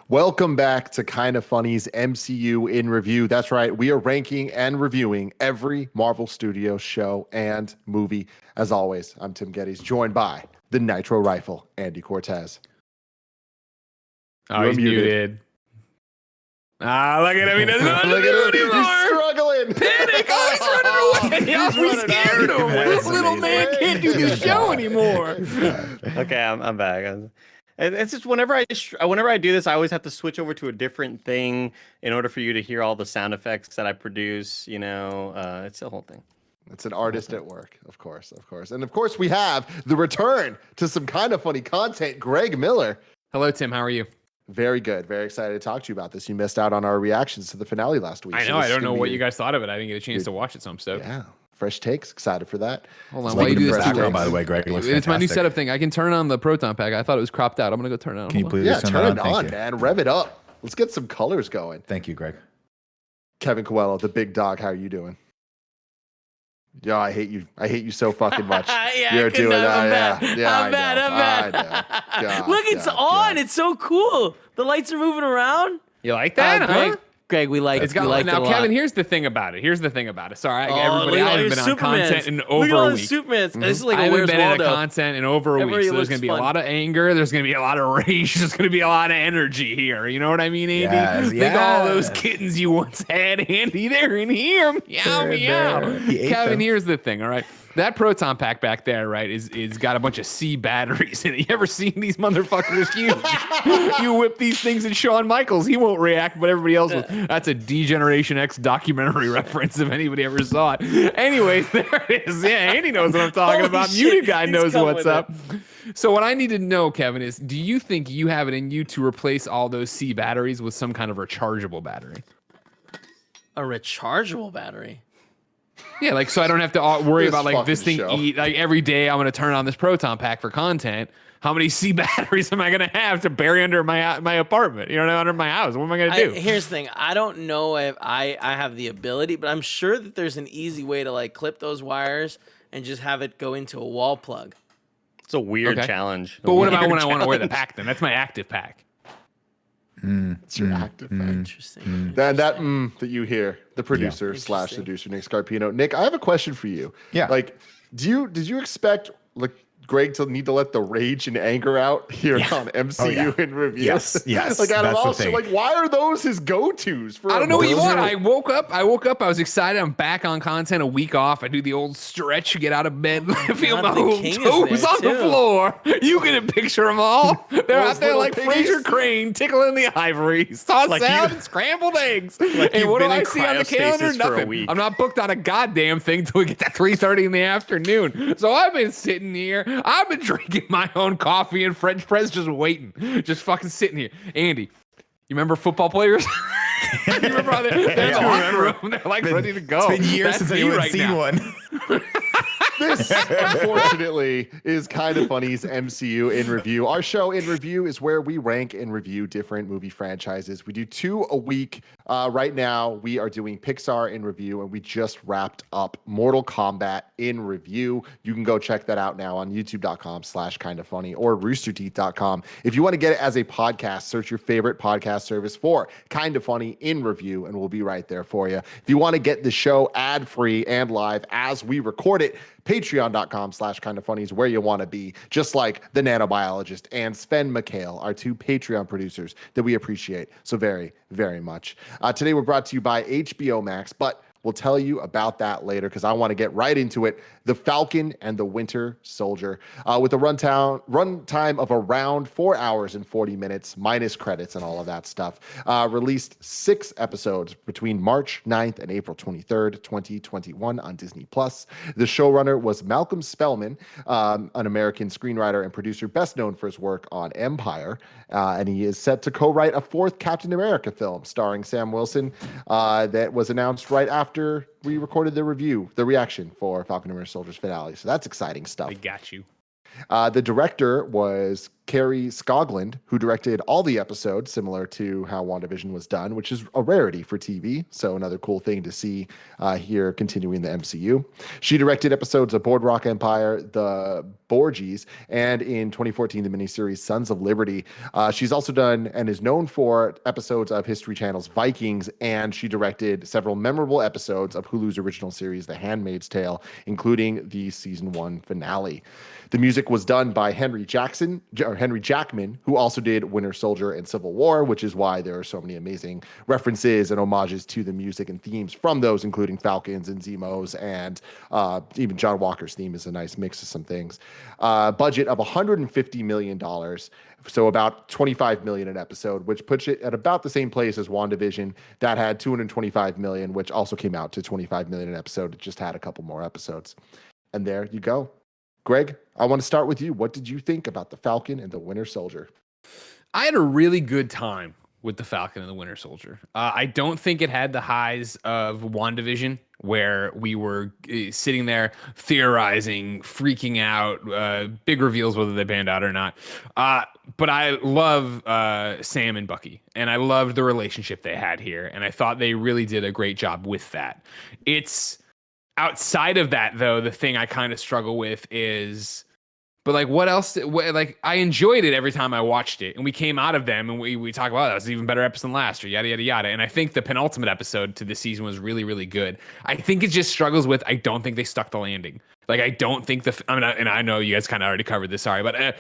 Welcome back to Kind of Funny's MCU in Review. That's right. We are ranking and reviewing every Marvel Studios show and movie. As always, I'm Tim Gettys, joined by the Nitro Rifle, Andy Cortez. Oh, he's muted. Look at him. He doesn't know how to do it anymore. He's struggling. Panic. Oh, he's running away. We scared him. This little man can't do the show anymore. Okay, I'm back. It's just whenever I do this, I always have to switch over to a different thing in order for you to hear all the sound effects that I produce. You know, it's the whole thing. It's an artist at work, of course. And of course, we have the return to some Kind of Funny content, Greg Miller. Hello, Tim. How are you? Very good. Very excited to talk to you about this. You missed out on our reactions to the finale last week. I know. I don't know what you guys thought of it. I didn't get a chance to watch it, so I'm stoked. Yeah. Fresh takes. Excited for that. Hold on. While you do this, by the way, Greg, it's my new setup thing. I can turn on the proton pack. I thought it was cropped out. I'm going to go turn it on. Can you please turn it on, man. Rev it up. Let's get some colors going. Thank you, Greg. Kevin Coelho, the big dog. How are you doing? Yeah, I hate you. I hate you so fucking much. You're doing that. I'm bad. Look, it's on. It's so cool. The lights are moving around. You like that, huh? Greg, we like it. Now, Kevin, here's the thing about it. Sorry, everybody, I haven't been on content in over a week. Supermans. This is like I haven't been in Waldo. content in over a week, so there's going to be a lot of anger. There's going to be a lot of rage. There's going to be a lot of energy here. You know what I mean, Andy? Think of all those kittens you once had, Andy. They're in here. Meow, meow. Kevin, here's the thing, all right? That proton pack back there, right, is got a bunch of C batteries in it. You ever seen these motherfuckers huge? You whip these things at Shawn Michaels, he won't react, but everybody else will. That's a D-Generation X documentary reference if anybody ever saw it. Anyways, there it is. Yeah, Andy knows what I'm talking about. Muted guy knows what's up. So what I need to know, Kevin, is do you think you have it in you to replace all those C batteries with some kind of rechargeable battery? A rechargeable battery? Yeah, like so I don't have to worry about like this thing like every day I'm going to turn on this proton pack for content. How many C batteries am I going to have to bury under my apartment? You know, under my house. What am I going to do? Here's the thing. I don't know if I have the ability, but I'm sure that there's an easy way to like clip those wires and just have it go into a wall plug. It's a weird challenge. But what about when I want to wear the pack then? That's my active pack. It's your active pack. Interesting. That you hear, the producer / seducer, Nick Scarpino. Nick, I have a question for you. Yeah. Like, did you expect like Greg to need to let the rage and anger out here on MCU in Review? Yes. Like out of all shit, like why are those his go-tos? I don't know what you want. I woke up. I was excited. I'm back on content. A week off. I do the old stretch. Get out of bed. Feel my little toes on the floor. You get a picture them all. They're out there like Fraser Crane tickling the ivory. Toss like out and scrambled eggs. Like and what do I see on the calendar? Nothing. I'm not booked on a goddamn thing till we get to 3:30 in the afternoon. So I've been sitting here. I've been drinking my own coffee and French press, just waiting, just fucking sitting here. Andy, you remember football players? You remember how they're in the locker room? They're like ready to go. It's been years since anyone's seen one. This, unfortunately, is Kind of Funny's MCU in Review. Our show in review is where we rank and review different movie franchises. We do 2 a week. Right now, we are doing Pixar in review, and we just wrapped up Mortal Kombat in review. You can go check that out now on youtube.com/kindoffunny or roosterteeth.com. If you want to get it as a podcast, search your favorite podcast service for Kind of Funny in review, and we'll be right there for you. If you want to get the show ad-free and live as we record it, patreon.com/kindoffunny is where you want to be, just like the nanobiologist and Sven McHale, our 2 Patreon producers that we appreciate so very, very much. Today we're brought to you by HBO Max, but We'll tell you about that later because I want to get right into it. The Falcon and the Winter Soldier, with a runtime of around 4 hours and 40 minutes, minus credits and all of that stuff. Released 6 episodes between March 9th and April 23rd, 2021 on Disney+. The showrunner was Malcolm Spellman, an American screenwriter and producer best known for his work on Empire. And he is set to co-write a 4th Captain America film starring Sam Wilson that was announced right after we recorded the reaction for Falcon and Winter Soldier's finale. So that's exciting stuff. I got you. The director was Kerry Skoglund, who directed all the episodes, similar to how WandaVision was done, which is a rarity for TV. So another cool thing to see here continuing the MCU. She directed episodes of Boardwalk Empire, The Borgies, and in 2014, the miniseries Sons of Liberty. She's also done and is known for episodes of History Channel's Vikings, and she directed several memorable episodes of Hulu's original series, The Handmaid's Tale, including the season 1 finale. The music was done by Henry Jackman, who also did Winter Soldier and Civil War, which is why there are so many amazing references and homages to the music and themes from those, including Falcons and Zemos, and even John Walker's theme is a nice mix of some things. Budget of $150 million, so about $25 million an episode, which puts it at about the same place as WandaVision. That had $225 million, which also came out to $25 million an episode. It just had a couple more episodes. And there you go. Greg, I want to start with you. What did you think about the Falcon and the Winter Soldier? I had a really good time with the Falcon and the Winter Soldier. I don't think it had the highs of WandaVision, where we were sitting there theorizing, freaking out, big reveals whether they panned out or not. But I love Sam and Bucky, and I loved the relationship they had here, and I thought they really did a great job with that. It's outside of that, though, the thing I kind of struggle with is, but like, what else? Like, I enjoyed it every time I watched it, and we came out of them and we talk about, that was an even better episode than last, or yada yada yada. And I think the penultimate episode to this season was really really good. I think it just struggles with, I don't think they stuck the landing. Like, I don't think and I know you guys kind of already covered this, sorry, but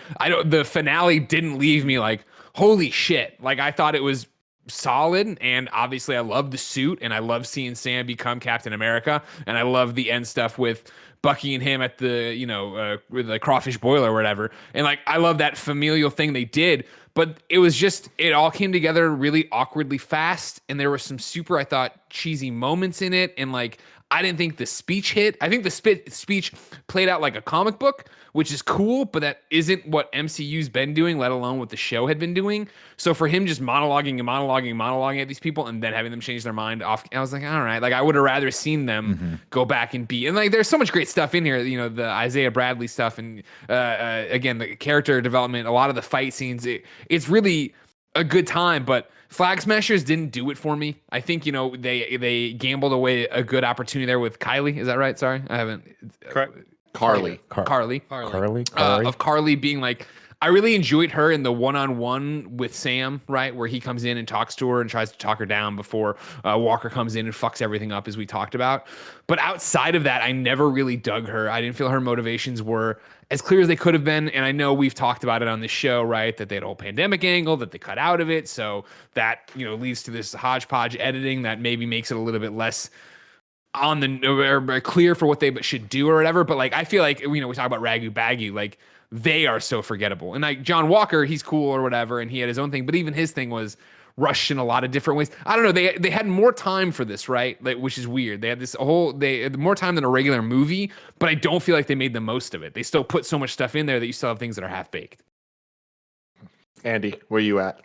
the finale didn't leave me like, holy shit. Like, I thought it was solid, and obviously I love the suit, and I love seeing Sam become Captain America, and I love the end stuff with Bucky and him at the with the crawfish boil or whatever, and like, I love that familial thing they did. But it was just, it all came together really awkwardly fast, and there were some super, I thought, cheesy moments in it, and like, I didn't think the speech hit. I think the speech played out like a comic book, which is cool, but that isn't what MCU's been doing, let alone what the show had been doing. So for him just monologuing at these people and then having them change their mind off, I was like, all right, like, I would have rather seen them go back and be, and like, there's so much great stuff in here, the Isaiah Bradley stuff, and again, the character development, a lot of the fight scenes, it's really a good time, but Flag Smashers didn't do it for me. I think, they gambled away a good opportunity there with Kylie. Is that right? Sorry, I haven't. Correct. Carly. Of Carly being like, I really enjoyed her in the one-on-one with Sam, right, where he comes in and talks to her and tries to talk her down before Walker comes in and fucks everything up, as we talked about. But outside of that, I never really dug her. I didn't feel her motivations were as clear as they could have been. And I know we've talked about it on the show, right, that they had a whole pandemic angle that they cut out of it. So that, leads to this hodgepodge editing that maybe makes it a little bit less on the clear for what they should do or whatever. But like, I feel like, we talk about Ragu Bagu, like, they are so forgettable. And like, John Walker, he's cool or whatever, and he had his own thing, but even his thing was rushed in a lot of different ways. I don't know. They had more time for this, right? Like, which is weird. They had more time than a regular movie, but I don't feel like they made the most of it. They still put so much stuff in there that you still have things that are half baked. Andy, where you at?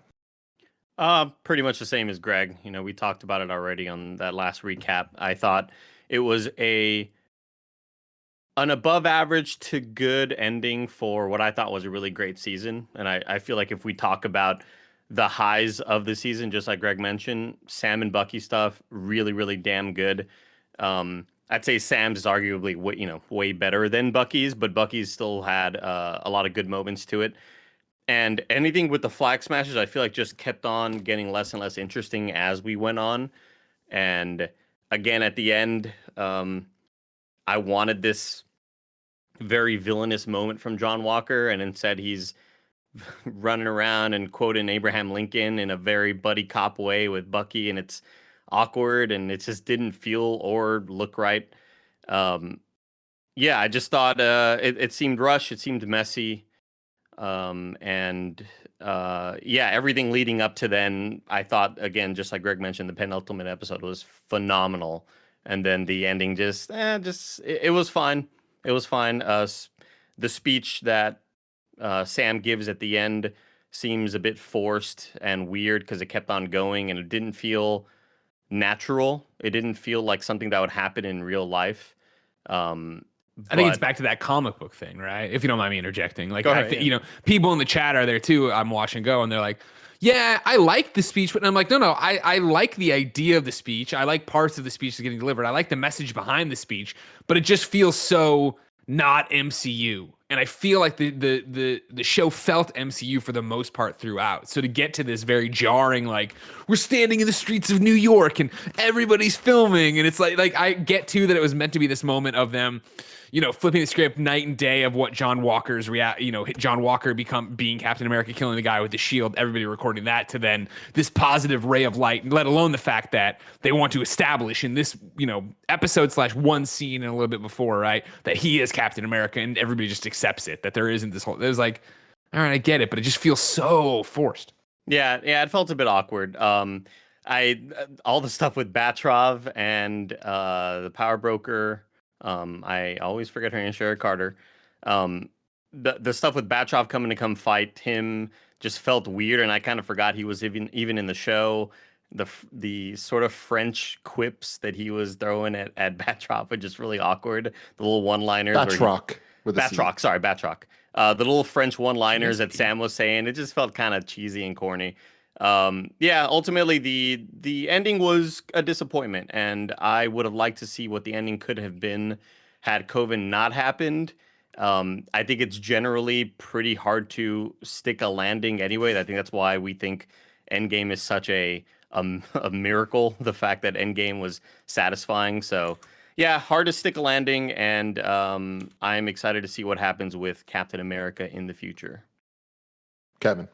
Pretty much the same as Greg. We talked about it already on that last recap. I thought it was an above average to good ending for what I thought was a really great season. And I feel like if we talk about the highs of the season, just like Greg mentioned, Sam and Bucky stuff, really, really damn good. I'd say Sam's is arguably way better than Bucky's, but Bucky's still had a lot of good moments to it. And anything with the Flag Smashers, I feel like just kept on getting less and less interesting as we went on. And again, at the end, I wanted this very villainous moment from John Walker, and instead he's running around and quoting Abraham Lincoln in a very buddy cop way with Bucky, and it's awkward, and it just didn't feel or look right. Yeah, I just thought it seemed rushed. It seemed messy. And yeah, everything leading up to then, I thought, again, just like Greg mentioned, the penultimate episode was phenomenal. And then the ending it was fine. It was fine. The speech that Sam gives at the end seems a bit forced and weird because it kept on going and it didn't feel natural. It didn't feel like something that would happen in real life. I think it's back to that comic book thing, right? If you don't mind me interjecting, like, go ahead, you know, people in the chat are there too. I'm watching go, and they're like, "Yeah, I like the speech," but I'm like, "No, I like the idea of the speech. I like parts of the speech that's getting delivered. I like the message behind the speech, but it just feels so not MCU." And I feel like the show felt MCU for the most part throughout. So to get to this very jarring, like, we're standing in the streets of New York and everybody's filming, and it's like I get to that it was meant to be this moment of them, you know, flipping the script night and day of what John Walker's John Walker being Captain America, killing the guy with the shield, everybody recording that, to then this positive ray of light, let alone the fact that they want to establish in this, you know, episode / one scene and a little bit before, right, that he is Captain America, and everybody just accepts it, that there isn't this whole, it was like, all right, I get it, but it just feels so forced. Yeah, it felt a bit awkward. All the stuff with Batrov and the power broker. I always forget her name, Sherry Carter. The stuff with Batrov coming to come fight him just felt weird, and I kind of forgot he was even in the show. The sort of French quips that he was throwing at Batrov were just really awkward. The little one-liners. Batroc. Batroc. The little French one-liners that Sam was saying, it just felt kind of cheesy and corny. Yeah, ultimately the ending was a disappointment, and I would have liked to see what the ending could have been had COVID not happened. I think it's generally pretty hard to stick a landing anyway. I think that's why we think Endgame is such a miracle. The fact that Endgame was satisfying. So yeah, hard to stick a landing, and I'm excited to see what happens with Captain America in the future. Kevin.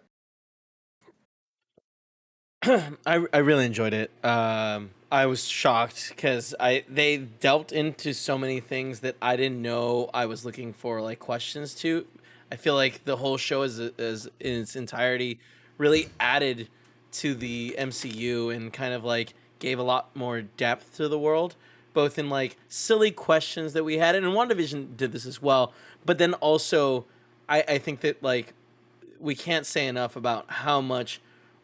I really enjoyed it. I was shocked because they delved into so many things that I didn't know I was looking for, like, questions to. I feel like the whole show is in its entirety really added to the MCU and kind of like gave a lot more depth to the world, both in like silly questions that we had, and WandaVision did this as well. But then also, I think that, like, we can't say enough about how much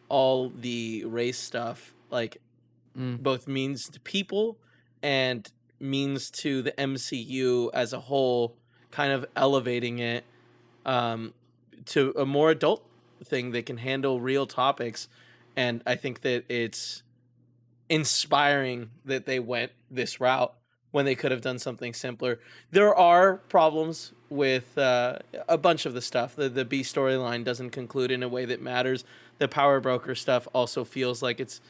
all the race stuff, like, both means to people and means to the MCU as a whole, kind of elevating it to a more adult thing that can handle real topics. And I think that it's inspiring that they went this route when they could have done something simpler. There are problems with a bunch of the stuff. The B storyline doesn't conclude in a way that matters. The power broker stuff also feels like it's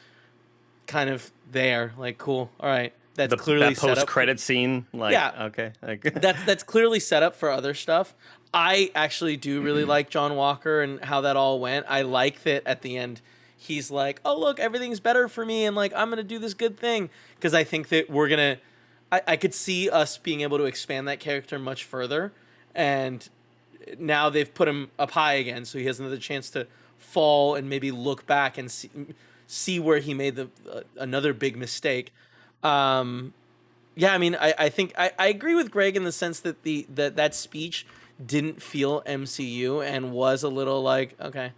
kind of there, like, cool, all right, that's clearly that post-credit scene, like, yeah, okay, like that's clearly set up for other stuff. I actually do really like John Walker and how that all went. I like that at the end he's like, oh, look, everything's better for me, and like, I'm gonna do this good thing, because I think that we're gonna I could see us being able to expand that character much further, and now they've put him up high again, so he has another chance to fall and maybe look back and see where he made another big mistake. Yeah, I mean, I think I agree with Greg in the sense that that speech didn't feel MCU and was a little like, okay,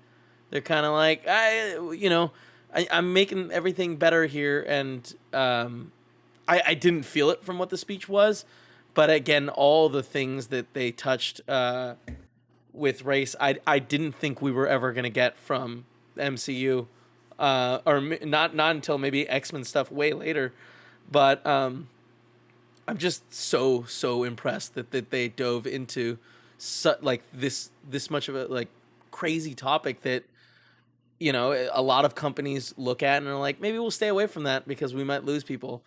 they're kind of like, I'm making everything better here, and I didn't feel it from what the speech was, but again, all the things that they touched with race, I didn't think we were ever gonna get from the MCU, or not until maybe X-Men stuff way later. But I'm just so impressed that they dove into like this much of a, like, crazy topic that, you know, a lot of companies look at and are like, maybe we'll stay away from that because we might lose people.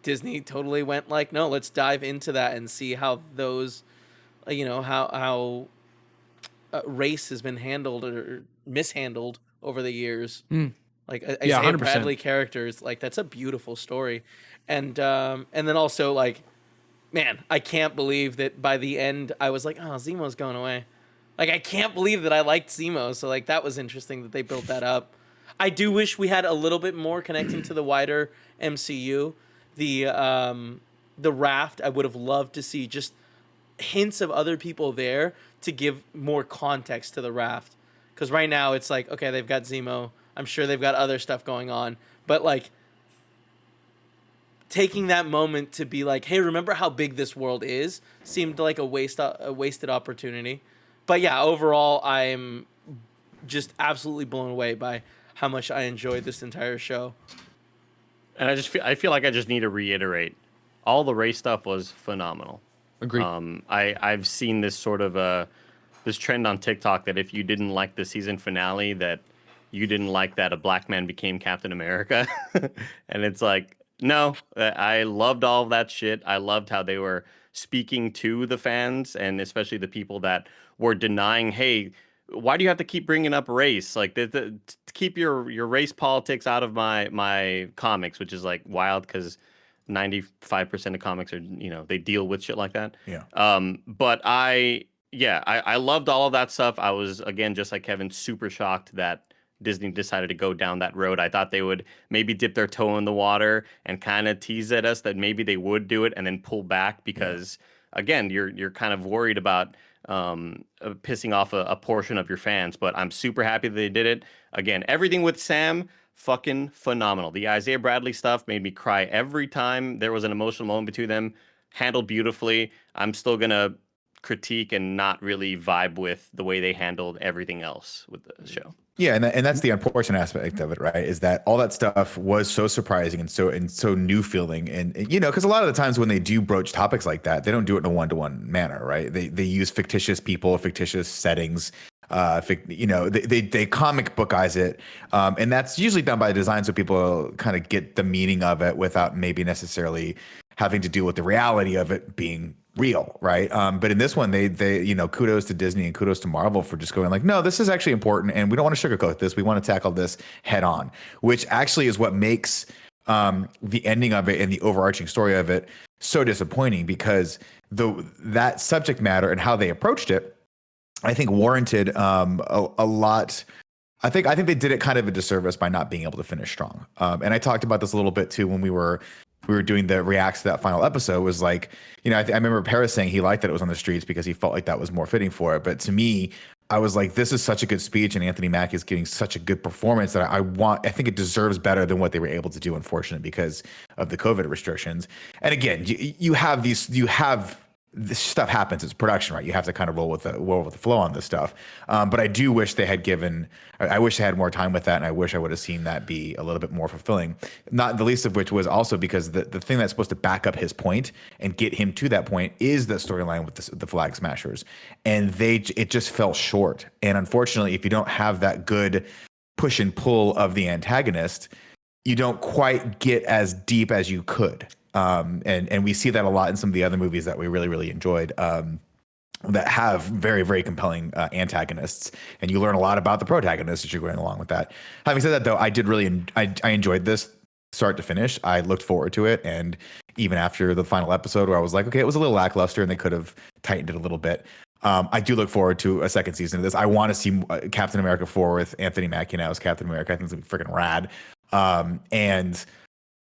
Disney totally went like, no, let's dive into that and see how those, how race has been handled or mishandled over the years. Like Isaiah Bradley characters, like that's a beautiful story, and then also like, man, I can't believe that by the end I was like, oh, Zemo's going away. Like I can't believe that I liked Zemo. So like that was interesting that they built that up. I do wish we had a little bit more connecting to the wider MCU. The raft, I would have loved to see just hints of other people there to give more context to the raft. Because right now it's like, okay, they've got Zemo. I'm sure they've got other stuff going on. But like taking that moment to be like, hey, remember how big this world is, seemed like a wasted opportunity. But yeah, overall, I'm just absolutely blown away by how much I enjoyed this entire show. And I feel like I just need to reiterate, all the race stuff was phenomenal. Agreed. I've seen this sort of this trend on TikTok that if you didn't like the season finale, that you didn't like that a black man became Captain America. And it's like, no, I loved all of that shit. I loved how they were speaking to the fans, and especially the people that were denying, hey, why do you have to keep bringing up race? Like, to keep your race politics out of my comics, which is like wild because 95% of comics are, they deal with shit like that. Yeah. But I loved all of that stuff. I was, again, just like Kevin, super shocked that Disney decided to go down that road. I thought they would maybe dip their toe in the water and kind of tease at us that maybe they would do it and then pull back because, again, you're kind of worried about pissing off a portion of your fans. But I'm super happy that they did it. Again, everything with Sam, fucking phenomenal. The Isaiah Bradley stuff made me cry every time there was an emotional moment between them. Handled beautifully. I'm still gonna critique and not really vibe with the way they handled everything else with the show. Yeah, and that's the unfortunate aspect of it, right? Is that all that stuff was so surprising and so new feeling, and because a lot of the times when they do broach topics like that, they don't do it in a one-to-one manner, right? They use fictitious people, fictitious settings. They comic bookize it, and that's usually done by design so people kind of get the meaning of it without maybe necessarily having to deal with the reality of it being real, right? But in this one, they kudos to Disney and kudos to Marvel for just going like, no, this is actually important, and we don't want to sugarcoat this. We want to tackle this head on, which actually is what makes the ending of it and the overarching story of it so disappointing, because that subject matter and how they approached it, I think warranted a lot. I think they did it kind of a disservice by not being able to finish strong. And I talked about this a little bit too when we were doing the reacts to that final episode. Was like, I remember Paris saying he liked that it was on the streets because he felt like that was more fitting for it. But to me, I was like, this is such a good speech, and Anthony Mackie is getting such a good performance that I think it deserves better than what they were able to do, unfortunately, because of the COVID restrictions. And again, this stuff happens. It's production, right? You have to kind of roll with the flow on this stuff. But I do wish they had I wish they had more time with that, and I wish I would have seen that be a little bit more fulfilling. Not the least of which was also because the thing that's supposed to back up his point and get him to that point is the storyline with the Flag Smashers, and it just fell short. And unfortunately, if you don't have that good push and pull of the antagonist, you don't quite get as deep as you could. And we see that a lot in some of the other movies that we really, really enjoyed, that have very, very compelling antagonists, and you learn a lot about the protagonist as you're going along with that. Having said that, though, I did really I enjoyed this start to finish. I looked forward to it, and even after the final episode where I was like, okay, it was a little lackluster and they could have tightened it a little bit. I do look forward to a second season of this. I want to see Captain America 4 with Anthony Mackie now as Captain America. I think it's freaking rad. And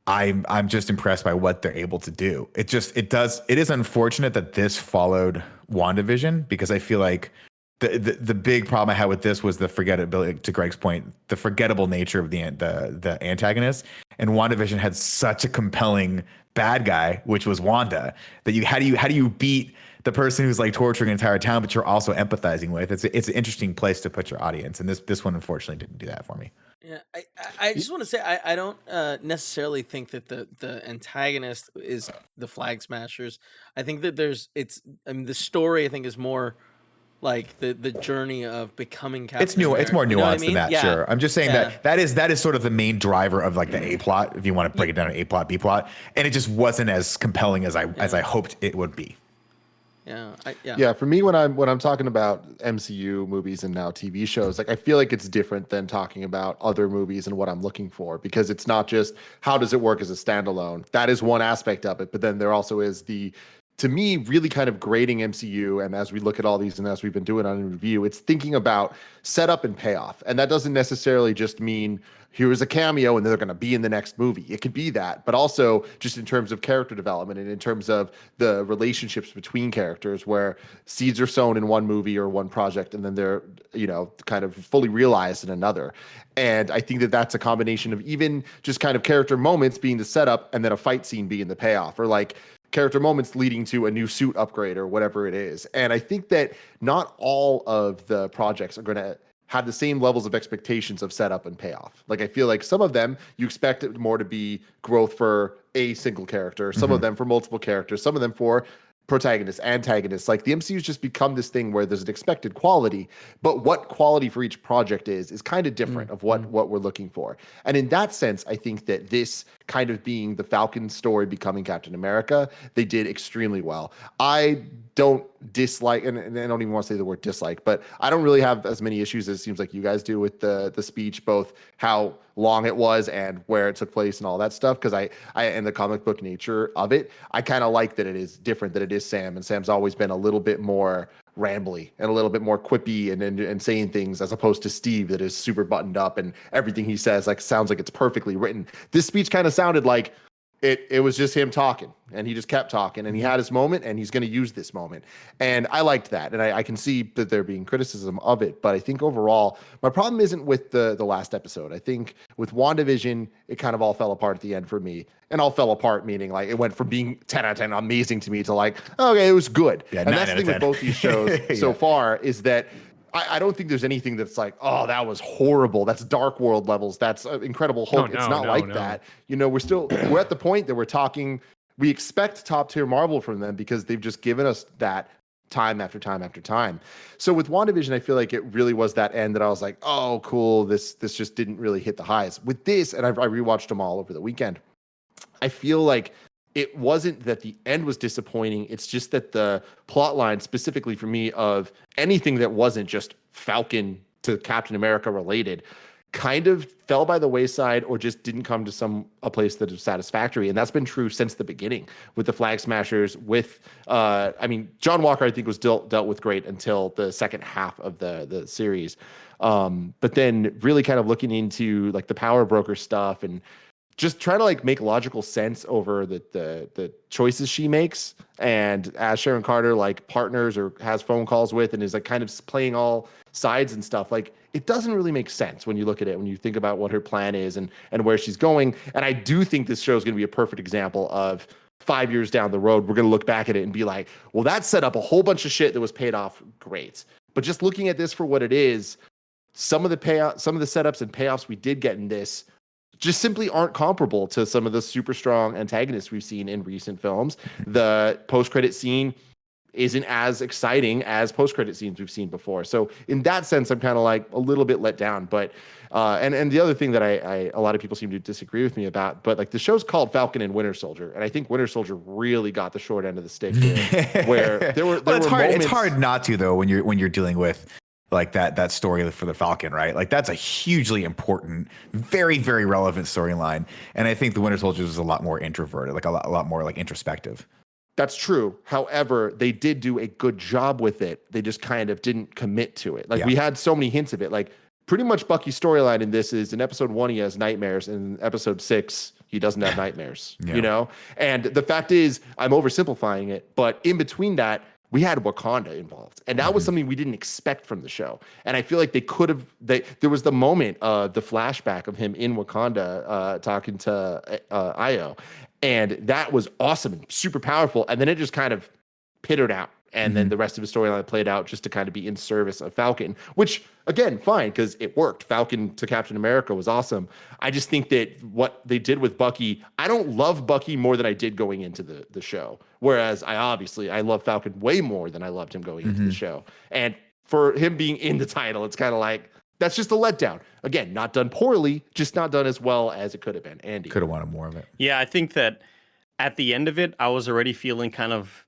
I'm just impressed by what they're able to do. It is unfortunate that this followed WandaVision, because I feel like the big problem I had with this was the forgettability, to Greg's point, the forgettable nature of the antagonist. And WandaVision had such a compelling bad guy, which was Wanda, that how do you beat the person who's like torturing an entire town, but you're also empathizing with? It's an interesting place to put your audience, and this one unfortunately didn't do that for me. Yeah, I just want to say I don't necessarily think that the antagonist is the Flag Smashers. I think that the story I think is more like the journey of becoming Captain America. It's more nuanced than that. Yeah. Sure, I'm just saying that is sort of the main driver of like the A plot, if you want to break it down to A plot, B plot, and it just wasn't as compelling as I hoped it would be. Yeah, for me, when I'm talking about MCU movies and now TV shows, like I feel like it's different than talking about other movies and what I'm looking for, because it's not just how does it work as a standalone. That is one aspect of it, but then there also is to me, really kind of grading MCU. And as we look at all these and as we've been doing on a review, it's thinking about setup and payoff. And that doesn't necessarily just mean here's a cameo and they're going to be in the next movie. It could be that, but also just in terms of character development and in terms of the relationships between characters, where seeds are sown in one movie or one project and then they're, kind of fully realized in another. And I think that that's a combination of even just kind of character moments being the setup and then a fight scene being the payoff, or like character moments leading to a new suit upgrade or whatever it is. And I think that not all of the projects are going to have the same levels of expectations of setup and payoff. Like I feel like some of them you expect it more to be growth for a single character, some of them for multiple characters, some of them for protagonists, antagonists. Like the MCU's just become this thing where there's an expected quality, but what quality for each project is kind of different of what we're looking for. And in that sense, I think that this kind of being the Falcon story becoming Captain America, they did extremely well. I don't dislike, and I don't even want to say the word dislike, but I don't really have as many issues as it seems like you guys do with the speech, both how long it was and where it took place and all that stuff. Because I and the comic book nature of it, I kind of like that it is different, that it is Sam, and Sam's always been a little bit more rambly and a little bit more quippy and saying things, as opposed to Steve that is super buttoned up and everything he says like sounds like it's perfectly written. This speech kind of sounded like it was just him talking, and he just kept talking, and he had his moment, and he's going to use this moment. And I liked that. And I can see that there being criticism of it, but I think overall, my problem isn't with the last episode. I think with WandaVision, it kind of all fell apart at the end for me. And all fell apart, meaning like it went from being 10 out of 10 amazing to me to like, okay, it was good. Yeah, and that's the thing with both these shows so far, is that I don't think there's anything that's like, oh, that was horrible. That's Dark World levels. That's Incredible Hulk. It's not like that. We're at the point that we're talking, we expect top tier Marvel from them because they've just given us that time after time after time. So with WandaVision, I feel like it really was that end that I was like, oh, cool. This just didn't really hit the highs. With this, and I rewatched them all over the weekend, I feel like it wasn't that the end was disappointing. It's just that the plot line, specifically for me, of anything that wasn't just Falcon to Captain America related, kind of fell by the wayside or just didn't come to a place that is satisfactory. And that's been true since the beginning with the Flag Smashers, with, John Walker, I think, was dealt with great until the second half of the series. But then really kind of looking into like the Power Broker stuff and just trying to like make logical sense over the choices she makes, and as Sharon Carter like partners or has phone calls with and is like kind of playing all sides and stuff, like it doesn't really make sense when you look at it, when you think about what her plan is and where she's going. And I do think this show is going to be a perfect example of 5 years down the road, we're going to look back at it and be like, well, that set up a whole bunch of shit that was paid off great. But just looking at this for what it is, some of the setups and payoffs we did get in this just simply aren't comparable to some of the super strong antagonists we've seen in recent films. The post-credit scene isn't as exciting as post-credit scenes we've seen before. So in that sense, I'm kind of like a little bit let down. But and the other thing that I a lot of people seem to disagree with me about, but like the show's called Falcon and Winter Soldier, and I think Winter Soldier really got the short end of the stick here, where there were moments. It's hard not to, though, when you're dealing with like that story for the Falcon, right? Like that's a hugely important, very, very relevant storyline. And I think the Winter Soldier is a lot more introverted, like a lot more like introspective. That's true. However, they did do a good job with it. They just kind of didn't commit to it. Like we had so many hints of it. Like pretty much Bucky's storyline in this is in episode 1, he has nightmares. In episode 6, he doesn't have nightmares, And the fact is, I'm oversimplifying it, but in between that, we had Wakanda involved, and that was something we didn't expect from the show. And I feel like they could have. There was the moment of the flashback of him in Wakanda talking to Io, and that was awesome and super powerful. And then it just kind of pittered out, and then the rest of the storyline played out just to kind of be in service of Falcon, which again, fine, because it worked. Falcon to Captain America was awesome. I just think that what they did with Bucky, I don't love Bucky more than I did going into the show. Whereas I love Falcon way more than I loved him going into the show. And for him being in the title, it's kind of like, that's just a letdown. Again, not done poorly, just not done as well as it could have been. Andy. Could have wanted more of it. Yeah, I think that at the end of it, I was already feeling kind of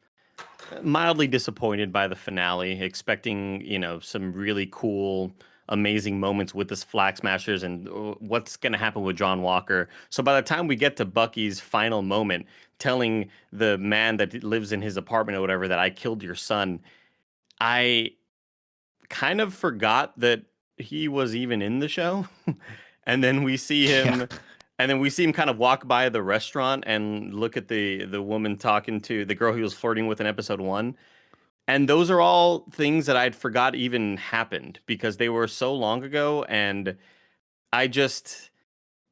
mildly disappointed by the finale, expecting, some really cool, amazing moments with this Flag Smashers and what's going to happen with John Walker. So by the time we get to Bucky's final moment, telling the man that lives in his apartment or whatever that I killed your son, I kind of forgot that he was even in the show. And then we see him kind of walk by the restaurant and look at the woman talking to the girl he was flirting with in episode 1. And those are all things that I'd forgot even happened because they were so long ago. And I just,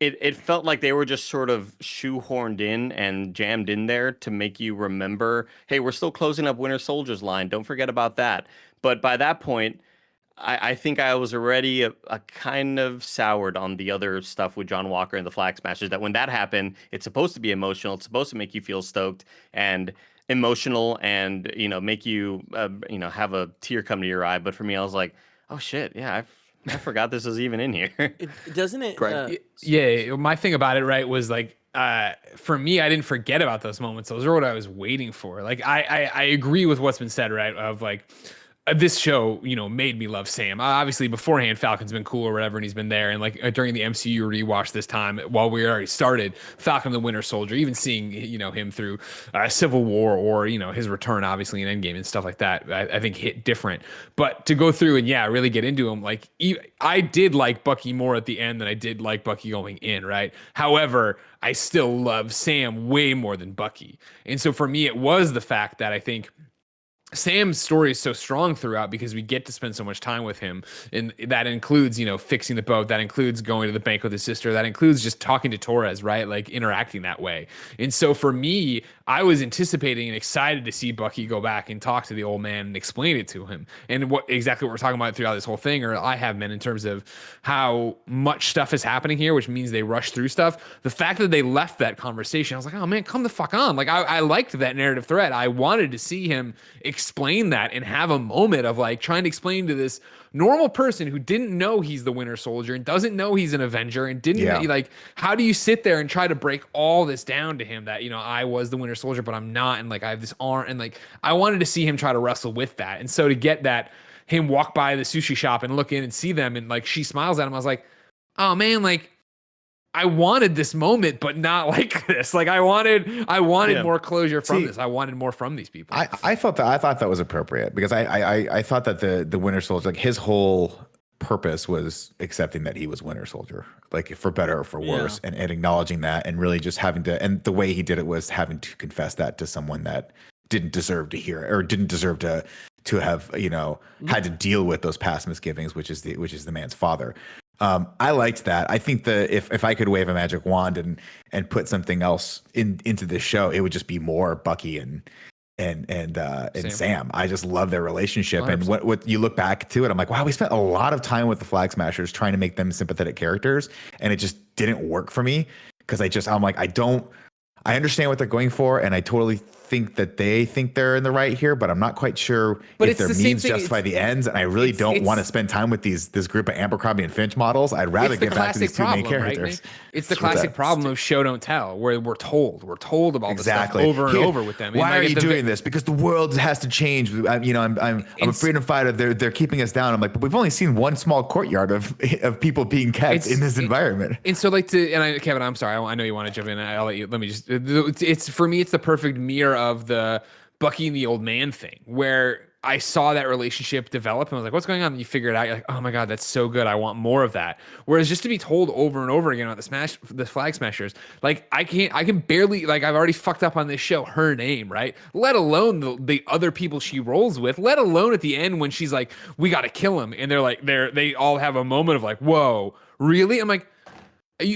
it felt like they were just sort of shoehorned in and jammed in there to make you remember, hey, we're still closing up Winter Soldier's line. Don't forget about that. But by that point, I think I was already a kind of soured on the other stuff with John Walker and the Flag Smashers, that when that happened, it's supposed to be emotional. It's supposed to make you feel stoked and emotional and, make you, have a tear come to your eye. But for me, I was like, oh, shit. Yeah, I forgot this was even in here. Doesn't it? Yeah. My thing about it, right, was like, for me, I didn't forget about those moments. Those are what I was waiting for. Like, I agree with what's been said, right, of like, this show, made me love Sam. Obviously, beforehand, Falcon's been cool or whatever, and he's been there. And like during the MCU rewatch this time, while we already started Falcon the Winter Soldier, even seeing him through Civil War or his return, obviously in Endgame and stuff like that, I think hit different. But to go through and really get into him, like I did like Bucky more at the end than I did like Bucky going in, right? However, I still love Sam way more than Bucky, and so for me, it was the fact that I think Sam's story is so strong throughout because we get to spend so much time with him. And that includes, fixing the boat. That includes going to the bank with his sister. That includes just talking to Torres, right? Like interacting that way. And so for me, I was anticipating and excited to see Bucky go back and talk to the old man and explain it to him. And exactly what we're talking about throughout this whole thing, or I have been, in terms of how much stuff is happening here, which means they rush through stuff. The fact that they left that conversation, I was like, oh man, come the fuck on. Like I liked that narrative thread. I wanted to see him explain that and have a moment of like trying to explain to this normal person who didn't know he's the Winter Soldier and doesn't know he's an Avenger and didn't like, how do you sit there and try to break all this down to him that, I was the Winter Soldier, but I'm not. And like, I have this arm, and like, I wanted to see him try to wrestle with that. And so to get that, him walk by the sushi shop and look in and see them, and like, she smiles at him. I was like, oh man, like, I wanted this moment, but not like this. Like I wanted more closure from this. I wanted more from these people. I thought that was appropriate because I thought that the Winter Soldier, like his whole purpose was accepting that he was Winter Soldier, like for better or for worse, and acknowledging that, and really just having to, and the way he did it was having to confess that to someone that didn't deserve to hear it, or didn't deserve to have, had to deal with those past misgivings, which is the man's father. I liked that. I think if I could wave a magic wand and put something else into this show, it would just be more Bucky and Sam. I just love their relationship. 100%. And what you look back to it, I'm like, wow, we spent a lot of time with the Flag Smashers trying to make them sympathetic characters, and it just didn't work for me because I'm like, I understand what they're going for, and I totally think that they think they're in the right here, but I'm not quite sure if their means justify the ends, and I really don't want to spend time with this group of Abercrombie and Finch models. I'd rather get back to these two main characters. Right? It's the classic problem of show don't tell, where we're told about this stuff over and over with them. Why are you doing this? Because the world has to change. I'm a freedom fighter. They're keeping us down. I'm like, but we've only seen one small courtyard of people being kept in this environment. And so Kevin, I'm sorry. I know you want to jump in. I'll let you. Let me just. It's for me. It's the perfect mirror of the Bucky and the old man thing, where I saw that relationship develop and I was like, what's going on? And you figure it out. You're like, oh my God, that's so good. I want more of that. Whereas just to be told over and over again about the Flag Smashers, like I can barely, like I've already fucked up on this show, her name, right? Let alone the other people she rolls with, let alone at the end when she's like, we got to kill him. And they all have a moment of like, whoa, really? I'm like,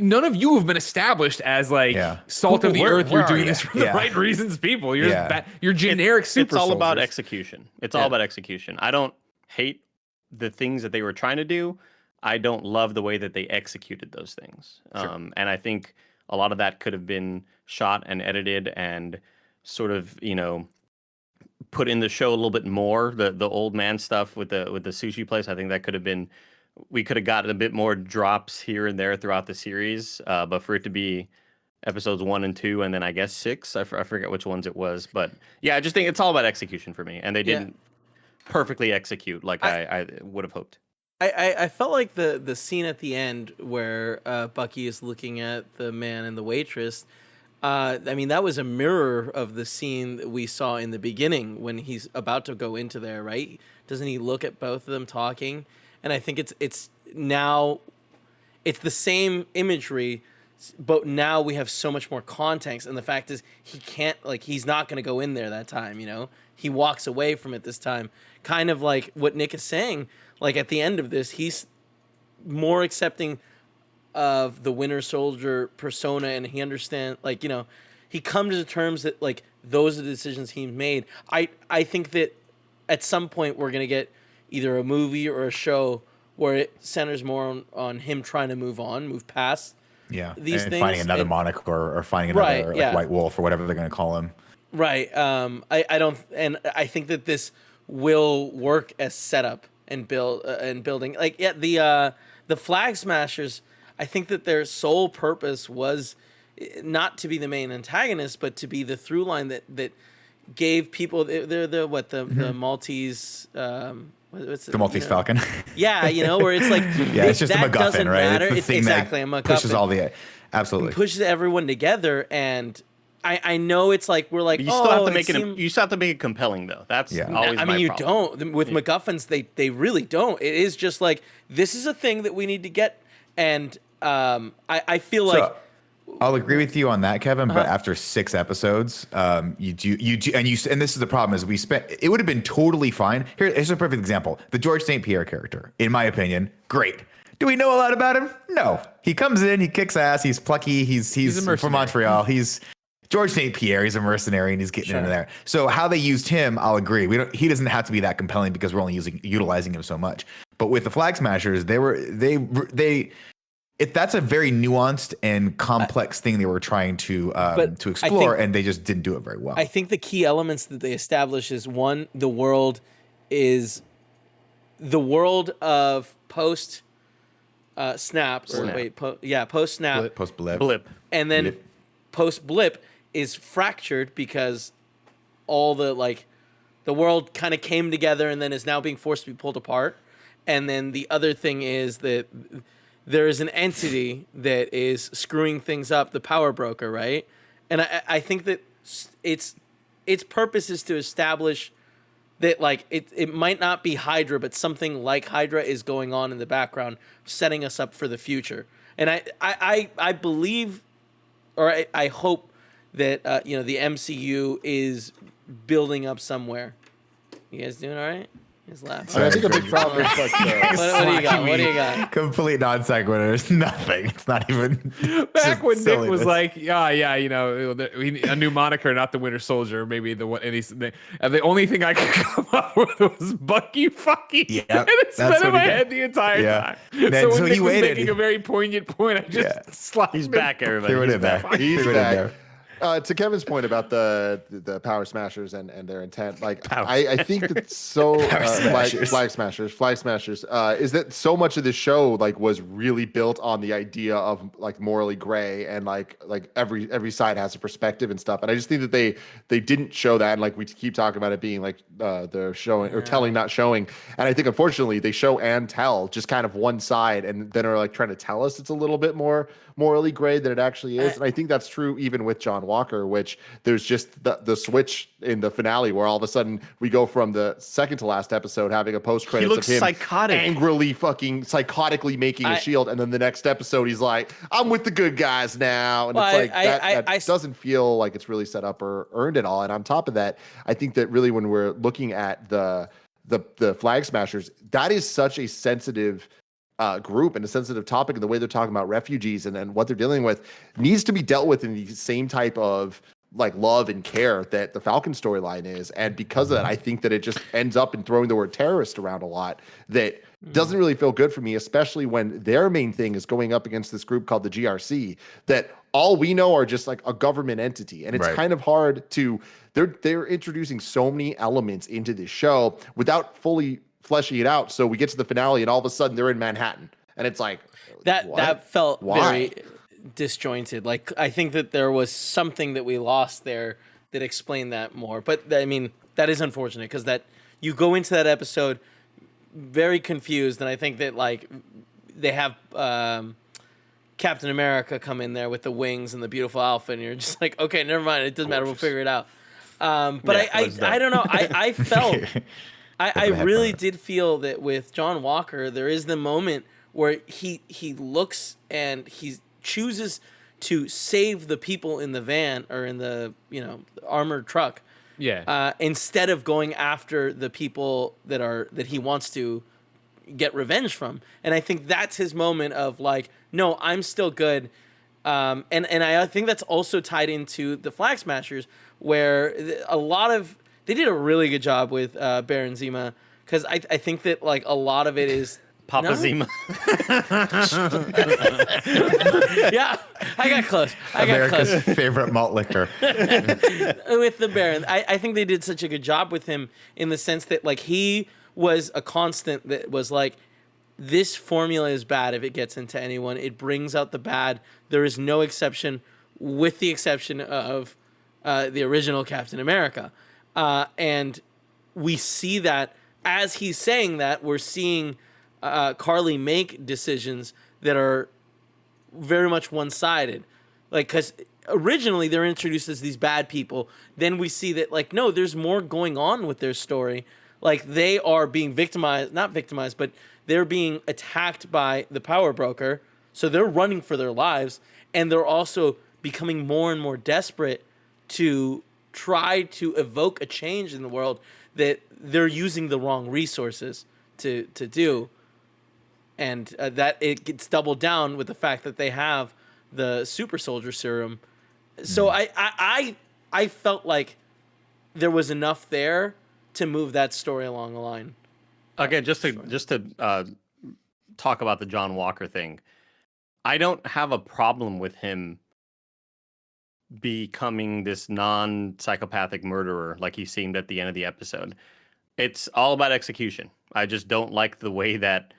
none of you have been established as like salt of the earth. You're doing this for the right reasons, people. You're you're generic super. It's all soldiers. about execution. It's all about execution. I don't hate the things that they were trying to do. I don't love the way that they executed those things. Sure. And I think a lot of that could have been shot and edited and sort of, put in the show a little bit more. The old man stuff with the sushi place. I think that could have been. We could have gotten a bit more drops here and there throughout the series, but for it to be episodes 1 and 2, and then I guess 6. I forget which ones it was, but yeah, I just think it's all about execution for me, and they didn't perfectly execute like I would have hoped. I felt like the scene at the end where Bucky is looking at the man and the waitress. I mean, that was a mirror of the scene that we saw in the beginning when he's about to go into there, right? Doesn't he look at both of them talking? And I think it's now, it's the same imagery, but now we have so much more context. And the fact is, he's not going to go in there that time, you know? He walks away from it this time. Kind of like what Nick is saying. Like at the end of this, he's more accepting of the Winter Soldier persona, and he understands, like, you know, he comes to terms that like those are the decisions he made. I think that at some point we're gonna get either a movie or a show where it centers more on him trying to move past these things, finding another moniker or finding another White Wolf or whatever they're gonna call him. Right. I don't, and I think that this will work as setup and building. Like the Flag Smashers, I think that their sole purpose was not to be the main antagonist, but to be the through line that gave people the Maltese what's the Maltese Falcon. Yeah, you know, where it's like it's just that a MacGuffin, doesn't right? matter. It's the thing exactly that a MacGuffin. pushes all the absolutely pushes everyone together. And I know it's like we're like, but you still have to make it. You still have to make it compelling, though. That's always. I mean, you don't with MacGuffins. They really don't. It is just like, this is a thing that we need to get, and I feel like. I'll agree with you on that, Kevin. But after 6 episodes, you do, and this is the problem: is it would have been totally fine. Here's a perfect example: the George St. Pierre character, in my opinion, great. Do we know a lot about him? No. He comes in, he kicks ass, he's plucky, he's from Montreal, he's George St. Pierre, he's a mercenary, and he's getting into there. So how they used him, I'll agree. He doesn't have to be that compelling because we're only utilizing him so much. But with the Flag Smashers, that's a very nuanced and complex thing they were trying to explore, and they just didn't do it very well. I think the key elements that they establish is, one, the world of post snap, post snap, post blip, and then post blip is fractured because all the world kind of came together and then is now being forced to be pulled apart. And then the other thing is that there is an entity that is screwing things up, the power broker, right? And I think that its purpose is to establish that, like, it might not be Hydra, but something like Hydra is going on in the background, setting us up for the future. And I believe, or I hope that the MCU is building up somewhere. You guys doing all right? He's laughing. I think a big problem is like what do you got? What do you got? Complete non sequiturs. Nothing. It's not even. Back when Nick was like, a new moniker, not the Winter Soldier, maybe the one. And the only thing I could come up with was Bucky Fucky. Yeah, and it's been in my head the entire time. So when Nick was making a very poignant point, I just slapped him. He's back, everybody. He's back. To Kevin's point about the Power Smashers and their intent, like I think that Flag Smashers, is that so much of the show was really built on the idea of morally gray and like every side has a perspective and stuff, and I just think that they didn't show that, and we keep talking about it being they're showing or telling, not showing, and I think unfortunately they show and tell just kind of one side, and then are trying to tell us it's a little bit more morally gray than it actually is, and I think that's true even with John Walker, which there's just the switch in the finale where all of a sudden we go from the second to last episode having a post credits of him angrily fucking psychotically making a shield, and then the next episode he's like, I'm with the good guys now, and that doesn't feel like it's really set up or earned at all. And on top of that, I think that really when we're looking at the Flag Smashers, that is such a sensitive group and a sensitive topic, and the way they're talking about refugees and what they're dealing with needs to be dealt with in the same type of love and care that the Falcon storyline is. And because of that, I think that it just ends up in throwing the word terrorist around a lot that doesn't really feel good for me, especially when their main thing is going up against this group called the GRC that all we know are just a government entity. And it's kind of hard to, they're introducing so many elements into this show without fully fleshing it out. So we get to the finale and all of a sudden they're in Manhattan, and it's like that felt very disjointed. Like, I think that there was something that we lost there that explained that more. But I mean, that is unfortunate because that you go into that episode very confused, and I think that like they have Captain America come in there with the wings and the beautiful outfit, and you're just like, okay, never mind, it doesn't matter, we'll figure it out. But I don't know. I felt I really did feel that with John Walker, there is the moment where he looks and he chooses to save the people in the van or in the armored truck. Yeah. Instead of going after the people that he wants to get revenge from. And I think that's his moment of like, no, I'm still good. And I think that's also tied into the Flag Smashers, where they did a really good job with Baron Zemo, because I think that like a lot of it is Papa Zemo. Yeah, I got close. America's favorite malt liquor. With the Baron, I think they did such a good job with him in the sense that like he was a constant that was like, this formula is bad if it gets into anyone. It brings out the bad. There is no exception, with the exception of the original Captain America. And we see that as he's saying that, we're seeing Carly make decisions that are very much one-sided. Like, because originally they're introduced as these bad people. Then we see that, like, no, there's more going on with their story. Like, they are being not victimized, but they're being attacked by the power broker. So they're running for their lives. And they're also becoming more and more desperate to try to evoke a change in the world that they're using the wrong resources to do. And that it gets doubled down with the fact that they have the super soldier serum. So I felt like there was enough there to move that story along the line. Again, just to talk about the John Walker thing, I don't have a problem with him becoming this non-psychopathic murderer like he seemed at the end of the episode. It's all about execution. I just don't like the way that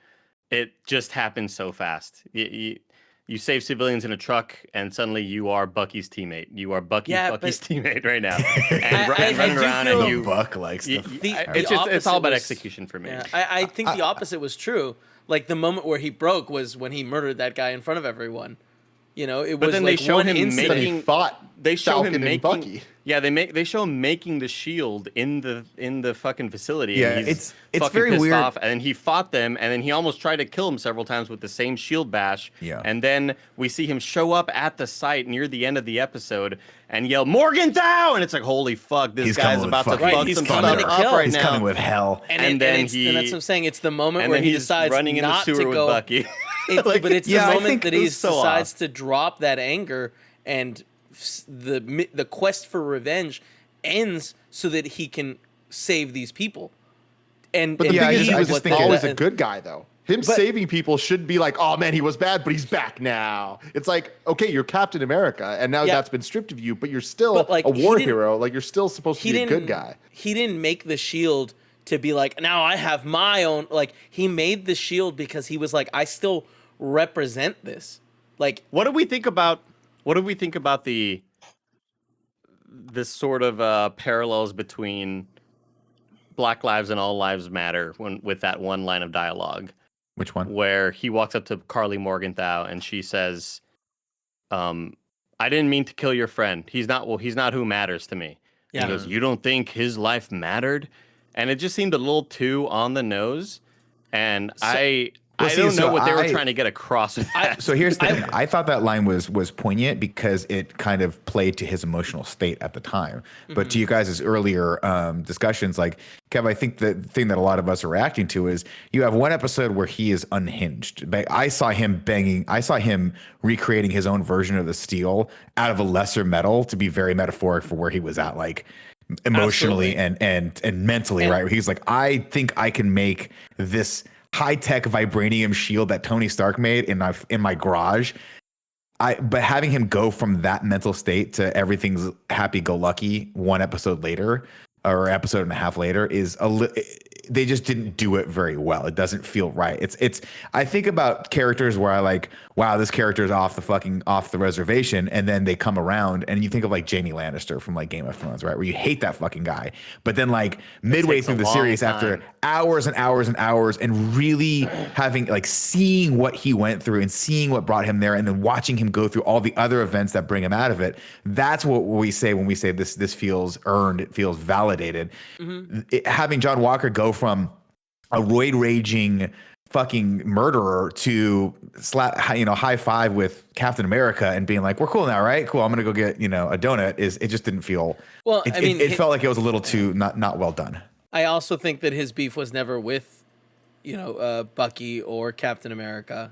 it just happens so fast. You save civilians in a truck, and suddenly you are Bucky's teammate. You are Bucky's teammate right now, and running around, and you Buck likes it's all about execution for me. Yeah, I think the opposite was true. Like the moment where he broke was when he murdered that guy in front of everyone. You know, it was. But then like they show him making. They show him making Bucky. Yeah, they show him making the shield in the fucking facility. Yeah, and it's fucking very pissed weird. off, and then he fought them, and then he almost tried to kill him several times with the same shield bash. Yeah. And then we see him show up at the site near the end of the episode and yell "Morgenthau!" and it's like, holy fuck, this guy's about to fuck some stuff up right he's now. He's coming with hell. And that's what I'm saying. It's the moment where then he he's decides running in the not sewer to with go. Bucky. But it's the moment that he so decides off. to drop that anger, and the quest for revenge ends so that he can save these people. But the thing is, he was always a good guy, though. Saving people should be like, oh man, he was bad, but he's back now. It's like, okay, you're Captain America, and now that's been stripped of you, but you're still a war hero. Like, you're still supposed to be a good guy. He didn't make the shield to be like, now I have my own. Like, he made the shield because he was like, I still represent this. Like, what do we think about this sort of parallels between Black Lives and All Lives Matter with that one line of dialogue? Which one? Where he walks up to Carly Morgenthau and she says, I didn't mean to kill your friend. He's not who matters to me. Yeah. He goes, you don't think his life mattered? And it just seemed a little too on the nose. And I don't know what they were trying to get across with that. So here's the thing. I thought that line was poignant because it kind of played to his emotional state at the time. But to you guys' earlier discussions, like, Kev, I think the thing that a lot of us are reacting to is you have one episode where he is unhinged. I saw him recreating his own version of the steel out of a lesser metal, to be very metaphoric for where he was at, like emotionally and mentally, right? Where he's like, I think I can make this high-tech vibranium shield that Tony Stark made in my garage. But having him go from that mental state to everything's happy-go-lucky one episode later, or episode and a half later is they just didn't do it very well. It doesn't feel right. It's I think about characters where I like, wow, this character is off the reservation, and then they come around, and you think of like Jaime Lannister from like Game of Thrones, right? Where you hate that fucking guy. But then like midway through the series, after hours and hours and hours, and really having like seeing what he went through and seeing what brought him there, and then watching him go through all the other events that bring him out of it. That's what we say when we say this feels earned, it feels validated. Having John Walker go from a roid raging fucking murderer to high five with Captain America and being like, we're cool now, right? Cool. I'm going to go get, a donut it just didn't feel, well, it felt like it was a little too not well done. I also think that his beef was never with, Bucky or Captain America.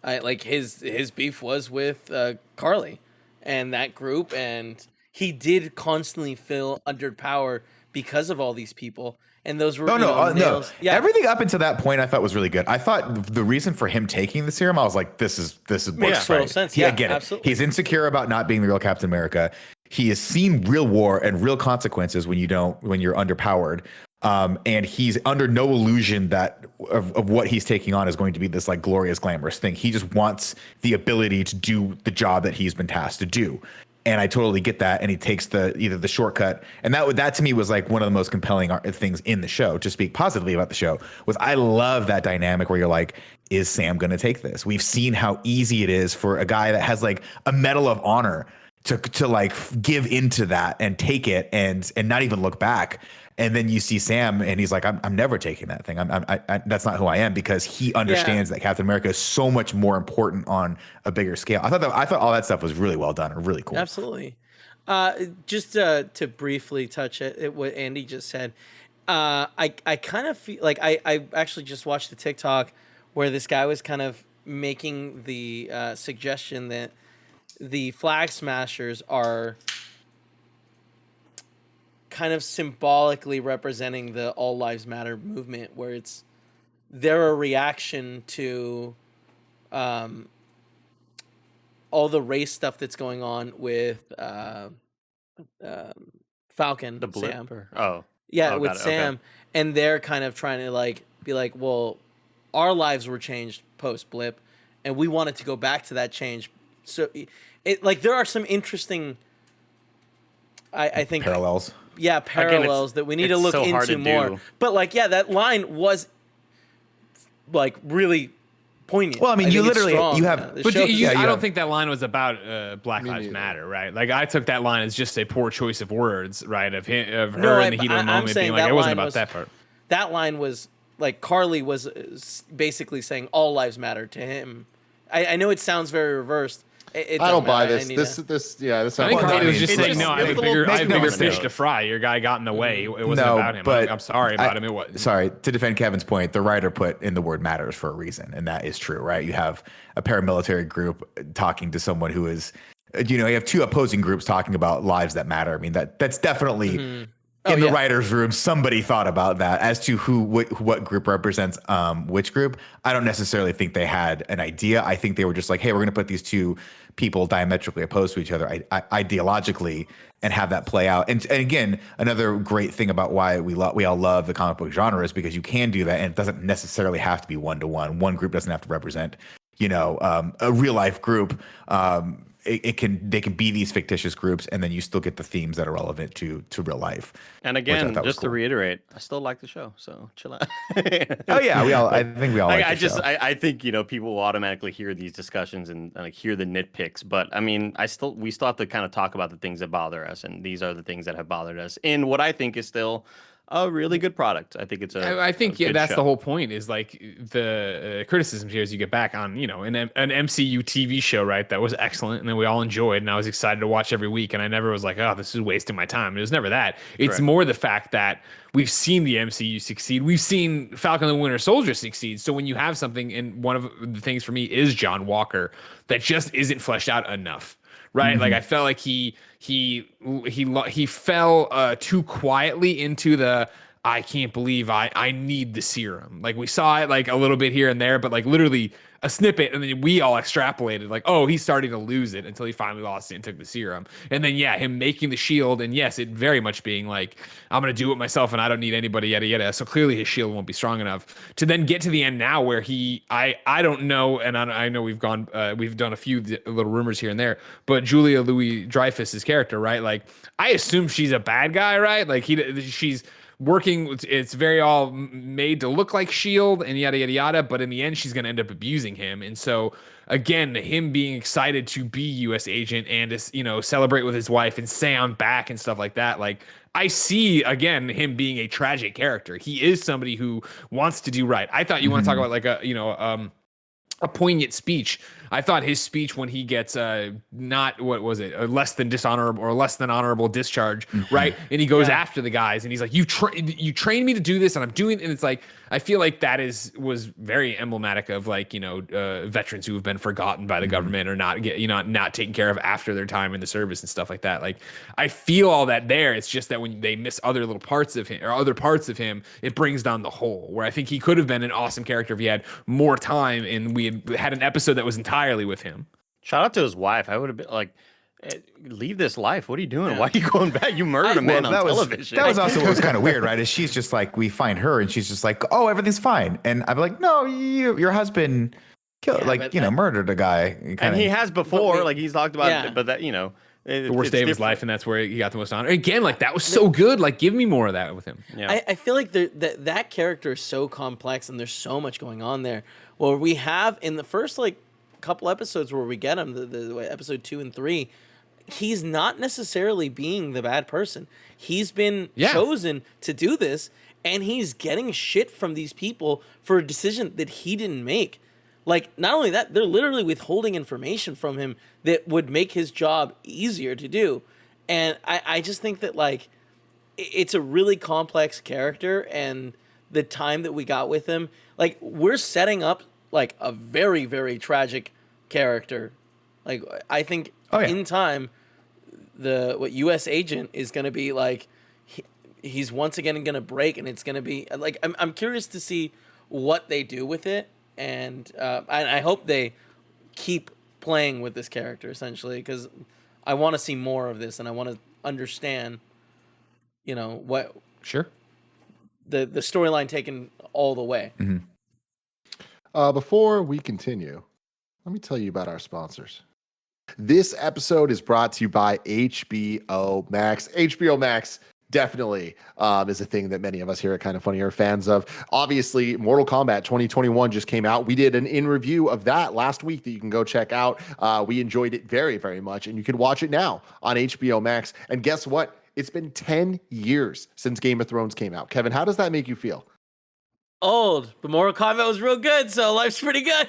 His beef was with Carly and that group. And he did constantly feel underpowered because of all these people. And those were no. Yeah. Everything up until that point I thought was really good. I thought the reason for him taking the serum, I was like, this makes total sense. I get absolutely. It. He's insecure about not being the real Captain America. He has seen real war and real consequences when you're underpowered. And he's under no illusion that of what he's taking on is going to be this like glorious, glamorous thing. He just wants the ability to do the job that he's been tasked to do. And I totally get that. And he takes either the shortcut. And that to me was like one of the most compelling things in the show, to speak positively about the show, was I love that dynamic where you're like, is Sam going to take this? We've seen how easy it is for a guy that has like a Medal of Honor to like give into that and take it and not even look back. And then you see Sam and he's like, I'm never taking that thing. I that's not who I am, because he understands that Captain America is so much more important on a bigger scale. I thought all that stuff was really well done and really cool. Absolutely. Just to briefly touch what Andy just said, I kind of feel like I actually just watched the TikTok where this guy was kind of making the suggestion that the Flag Smashers are kind of symbolically representing the All Lives Matter movement, where they're a reaction to all the race stuff that's going on with Falcon, the blip, Sam. With Sam, okay. And they're kind of trying to like be like, well, our lives were changed post blip, and we wanted to go back to that change. So there are some interesting, I think, parallels. Yeah, parallels that we need to look into more. But that line was like really poignant. Well, I mean, you literally you have, I don't think that line was about Black Lives Matter, right? Like I took that line as just a poor choice of words, right? Of her in the heat of the moment being like, it wasn't about that part. That line was like Carly was basically saying all lives matter to him. I know it sounds very reversed. I don't buy this. This. I think Carly was just saying, no, I have bigger fish to fry. Your guy got in the way. It wasn't about him. But I'm sorry about him. It was. Sorry, to defend Kevin's point, the writer put in the word matters for a reason, and that is true, right? You have a paramilitary group talking to someone who is, you have two opposing groups talking about lives that matter. I mean, that's definitely. In the writer's room, somebody thought about that as to what group represents which group. I don't necessarily think they had an idea. I think they were just like, hey, we're going to put these two people diametrically opposed to each other ideologically and have that play out. And again, another great thing about why we all love the comic book genre is because you can do that, and it doesn't necessarily have to be one-to-one. One group doesn't have to represent, a real life group. They can be these fictitious groups, and then you still get the themes that are relevant to real life. And again, just to reiterate, I still like the show, so chill out. I think we all like the show. I think people will automatically hear these discussions and like hear the nitpicks, but I mean, we still have to kind of talk about the things that bother us, and these are the things that have bothered us in what I think is still a really good product. I think it's I think that's the whole point, is like the criticisms here as you get back on, an MCU TV show, right? That was excellent and that we all enjoyed, and I was excited to watch every week, and I never was like, oh, this is wasting my time. It was never that. It's more the fact that we've seen the MCU succeed. We've seen Falcon the Winter Soldier succeed. So when you have something, and one of the things for me is John Walker, that just isn't fleshed out enough. Right. Like I felt like he fell too quietly into the, I can't believe I need the serum. Like we saw it like a little bit here and there, but like literally a snippet, and then we all extrapolated like, oh, he's starting to lose it until he finally lost it and took the serum. And then him making the shield, and yes, it very much being like, I'm gonna do it myself and I don't need anybody, yada yada. So clearly his shield won't be strong enough to then get to the end now where I don't know, and I know we've done a few little rumors here and there, but Julia Louis-Dreyfus's character, right? Like, I assume she's a bad guy, right? Like she's working, it's very all made to look like S.H.I.E.L.D. and yada yada yada, but in the end she's going to end up abusing him. And so again, him being excited to be U.S. agent and to, celebrate with his wife and say I'm back and stuff like that, like, I see again him being a tragic character. He is somebody who wants to do right. I thought you want to talk about like a poignant speech. I thought his speech when he gets not, what was it, a less than dishonorable or less than honorable discharge, right? And he goes after the guys and he's like, you trained me to do this and I'm doing it. And it's like, I feel like that was very emblematic of like, veterans who have been forgotten by the government or not not taken care of after their time in the service and stuff like that. Like, I feel all that there. It's just that when they miss other little parts of him or other parts of him, it brings down the whole, where I think he could have been an awesome character if he had more time and we had an episode that was entirely with him. Shout out to his wife. I would have been like, leave this life. What are you doing? Why are you going back? You murdered a man on television. That was also what was kind of weird, right? Is she's just like, we find her and she's just like, oh, everything's fine. And I'm like, no, your husband killed, murdered a guy. And he has before, like he's talked about it, but that, the worst day of his life, and that's where he got the most honor. Again, like, that was so good. Like, give me more of that with him. Yeah. I feel like that character is so complex and there's so much going on there. Well, we have in the first couple episodes where we get him, the episode 2 and 3, he's not necessarily being the bad person. He's been chosen to do this, and he's getting shit from these people for a decision that he didn't make. Like, not only that, they're literally withholding information from him that would make his job easier to do. And I just think that, like, it's a really complex character, and the time that we got with him, like, we're setting up, like, a very, very tragic character. Like, I think in time, what U.S. agent is going to be, like, he's once again going to break, and it's going to be, like, I'm curious to see what they do with it. And I hope they keep playing with this character, essentially, because I want to see more of this, and I want to understand, what the storyline taken all the way. Mm-hmm. Before we continue, let me tell you about our sponsors. This episode is brought to you by HBO Max. HBO Max definitely is a thing that many of us here at Kind of Funny are fans of. Obviously, Mortal Kombat 2021 just came out. We did an in-review of that last week that you can go check out. We enjoyed it very, very much, and you can watch it now on HBO Max. And guess what? It's been 10 years since Game of Thrones came out. Kevin, how does that make you feel? Old, but Mortal Kombat was real good, so life's pretty good,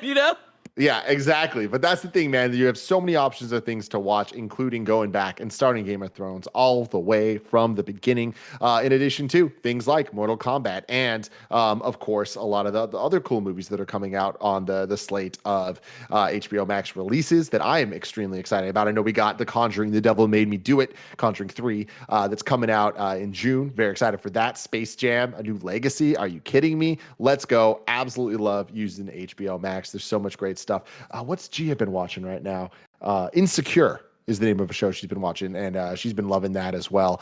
Yeah, exactly. But that's the thing, man. You have so many options of things to watch, including going back and starting Game of Thrones all the way from the beginning, in addition to things like Mortal Kombat and, of course, a lot of the other cool movies that are coming out on the slate of HBO Max releases that I am extremely excited about. I know we got The Conjuring, The Devil Made Me Do It, Conjuring 3, that's coming out in June. Very excited for that. Space Jam, A New Legacy. Are you kidding me? Let's go. Absolutely love using HBO Max. There's so much great stuff. What's Gia been watching right now? Insecure is the name of a show she's been watching, and she's been loving that as well.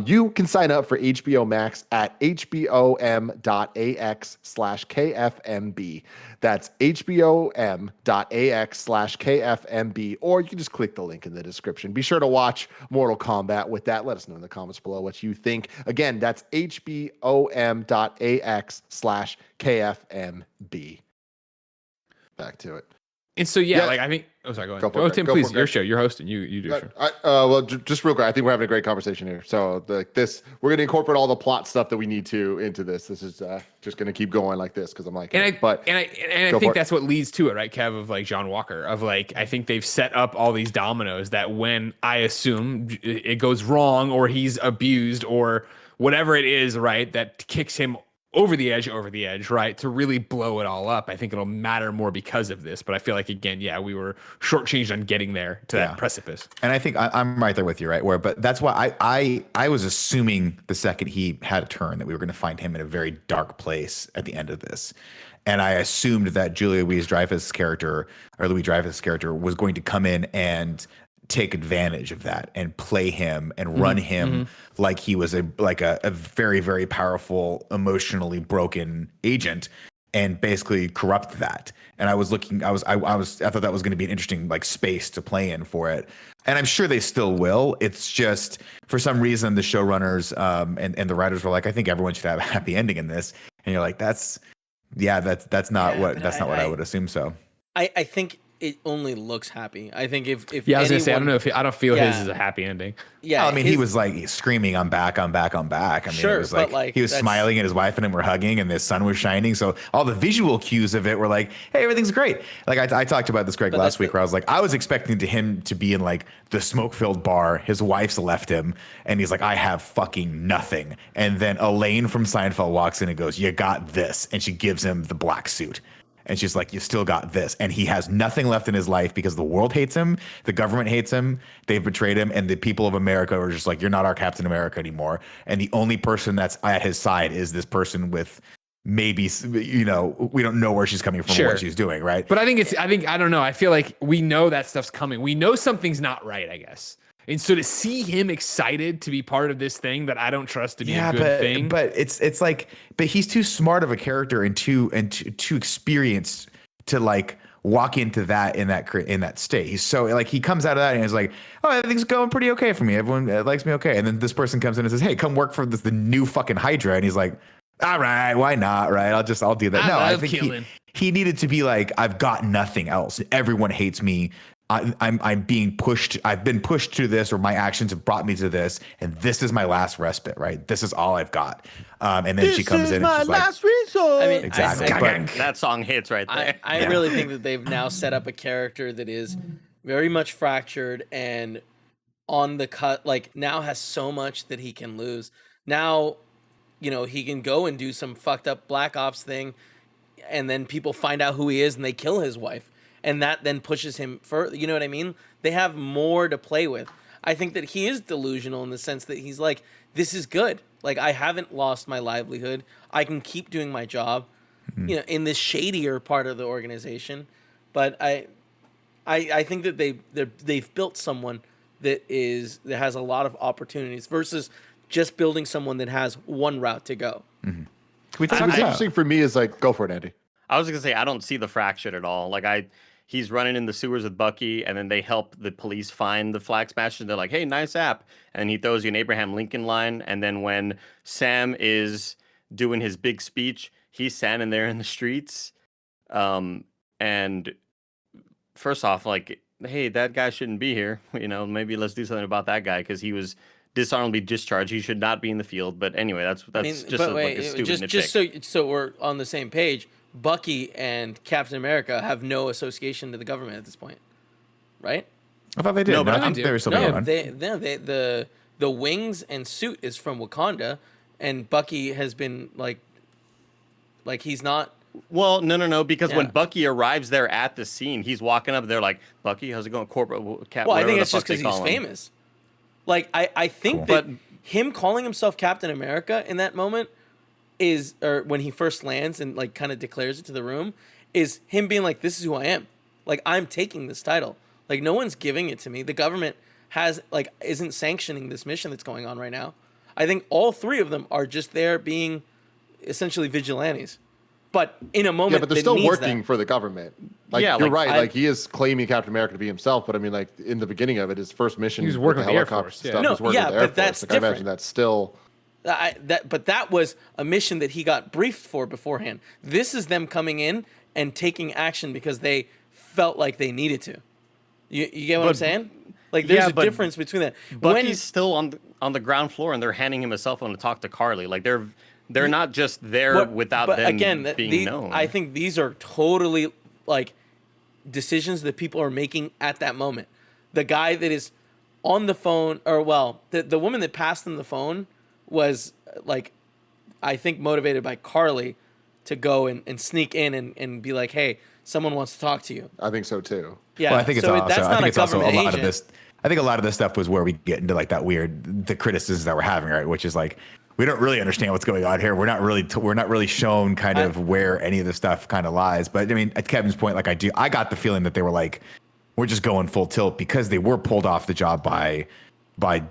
You can sign up for HBO Max at hbom.ax/KFMB. That's hbom.ax/KFMB, or you can just click the link in the description. Be sure to watch Mortal Kombat with that. Let us know in the comments below what you think. Again, that's hbom.ax/KFMB. Back to it. And so, like, I think, sorry, go ahead. Go Tim, please, your show. You're hosting. You do your show. Well, just real quick, I think we're having a great conversation here. So, we're going to incorporate all the plot stuff that we need to into this. This is just going to keep going like this because I'm like, I think that's what leads to it, right, Kev, of like John Walker, of like, I think they've set up all these dominoes that when I assume it goes wrong or he's abused or whatever it is, right, that kicks him over the edge, right, to really blow it all up. I think it'll matter more because of this. But I feel like, again, we were shortchanged on getting there to that precipice. And I think I'm right there with you, right? But that's why I was assuming the second he had a turn that we were going to find him in a very dark place at the end of this. And I assumed that Louis Dreyfus' character was going to come in and take advantage of that and play him and run him like he was a very, very powerful, emotionally broken agent, and basically corrupt that. And I thought that was going to be an interesting like space to play in for it. And I'm sure they still will. It's just for some reason the showrunners and the writers were like, I think everyone should have a happy ending in this. And you're like, that's not what I would assume. So I think it only looks happy. I think if I was gonna say I don't feel his is a happy ending. Yeah, I mean, he was like screaming, "I'm back, I'm back, I'm back." I mean, sure, it was like he was smiling, and his wife and him were hugging, and the sun was shining. So all the visual cues of it were like, "Hey, everything's great." Like I talked about this, Greg, last week, where I was like, I was expecting him to be in like the smoke-filled bar. His wife's left him, and he's like, "I have fucking nothing." And then Elaine from Seinfeld walks in and goes, "You got this," and she gives him the black suit. And she's like, you still got this. And he has nothing left in his life because the world hates him. The government hates him. They've betrayed him. And the people of America are just like, you're not our Captain America anymore. And the only person that's at his side is this person with maybe, we don't know where she's coming from or what she's doing, right? But I don't know. I feel like we know that stuff's coming. We know something's not right, I guess. And so to see him excited to be part of this thing that I don't trust to be a good thing. But it's like, but he's too smart of a character and too experienced to like walk into that in that state. He's so like, he comes out of that and he's like, oh, everything's going pretty okay for me. Everyone likes me okay. And then this person comes in and says, hey, come work for the new fucking Hydra. And he's like, all right, why not? Right. I'll do that. I think he needed to be like, I've got nothing else. Everyone hates me. I'm being pushed. I've been pushed to this, or my actions have brought me to this, and this is my last respite. Right, this is all I've got. And then she comes in and she's like, "This is my last resort." I mean, exactly. That song hits right there. I really think that they've now set up a character that is very much fractured and on the cut. Like now has so much that he can lose. Now, he can go and do some fucked up Black Ops thing, and then people find out who he is and they kill his wife. And that then pushes him further. You know what I mean? They have more to play with. I think that he is delusional in the sense that he's like, this is good. Like, I haven't lost my livelihood. I can keep doing my job, in this shadier part of the organization. But I think that they've built someone that has a lot of opportunities versus just building someone that has one route to go. Mm-hmm. What's interesting for me is like, go for it, Andy. I was gonna say I don't see the fractured at all. Like he's running in the sewers with Bucky, and then they help the police find the Flag Smashers. They're like, "Hey, nice app," and he throws you an Abraham Lincoln line. And then when Sam is doing his big speech, he's standing there in the streets. And first off, like, hey, that guy shouldn't be here. Maybe let's do something about that guy because he was dishonorably discharged. He should not be in the field. But anyway, that's like a stupid nitpick. Just so we're on the same page. Bucky and Captain America have no association to the government at this point, right? I thought they did. No, but I think there was something on. The wings and suit is from Wakanda, and Bucky has been like he's not. Well, no, because when Bucky arrives there at the scene, he's walking up. They're like, "Bucky, how's it going?" Corporate Cap. Well, I think it's just because he's famous. Like I think that him calling himself Captain America in that moment. Or when he first lands and like kind of declares it to the room, is him being like, this is who I am. Like, I'm taking this title. Like, no one's giving it to me. The government isn't sanctioning this mission that's going on right now. I think all three of them are just there being essentially vigilantes. But in a moment, but they're still working for the government. Like, you're right. Like, he is claiming Captain America to be himself. But I mean, like in the beginning of it, his first mission, he was working with the Air Force. Stuff, he was working with the Air Force. That's like, different. I imagine that's still. But that was a mission that he got briefed for beforehand. This is them coming in and taking action because they felt like they needed to. You get what I'm saying? Like there's a difference between that. Bucky's still on the ground floor and they're handing him a cell phone to talk to Carly. Like they're not just there without them being known. I think these are totally like decisions that people are making at that moment. The guy that is on the phone, or the woman that passed him the phone was like, I think motivated by Carly to go and sneak in and be like, hey, someone wants to talk to you. I think so too. Yeah, well, I think it's also, that's not I think it's also a lot agent. of this. I think a lot of this stuff was where we get into like the criticisms that we're having, right? Which is like, we don't really understand what's going on here. We're not really shown kind of where any of this stuff kind of lies. But I mean, at Kevin's point, like I got the feeling that they were like, we're just going full tilt because they were pulled off the job by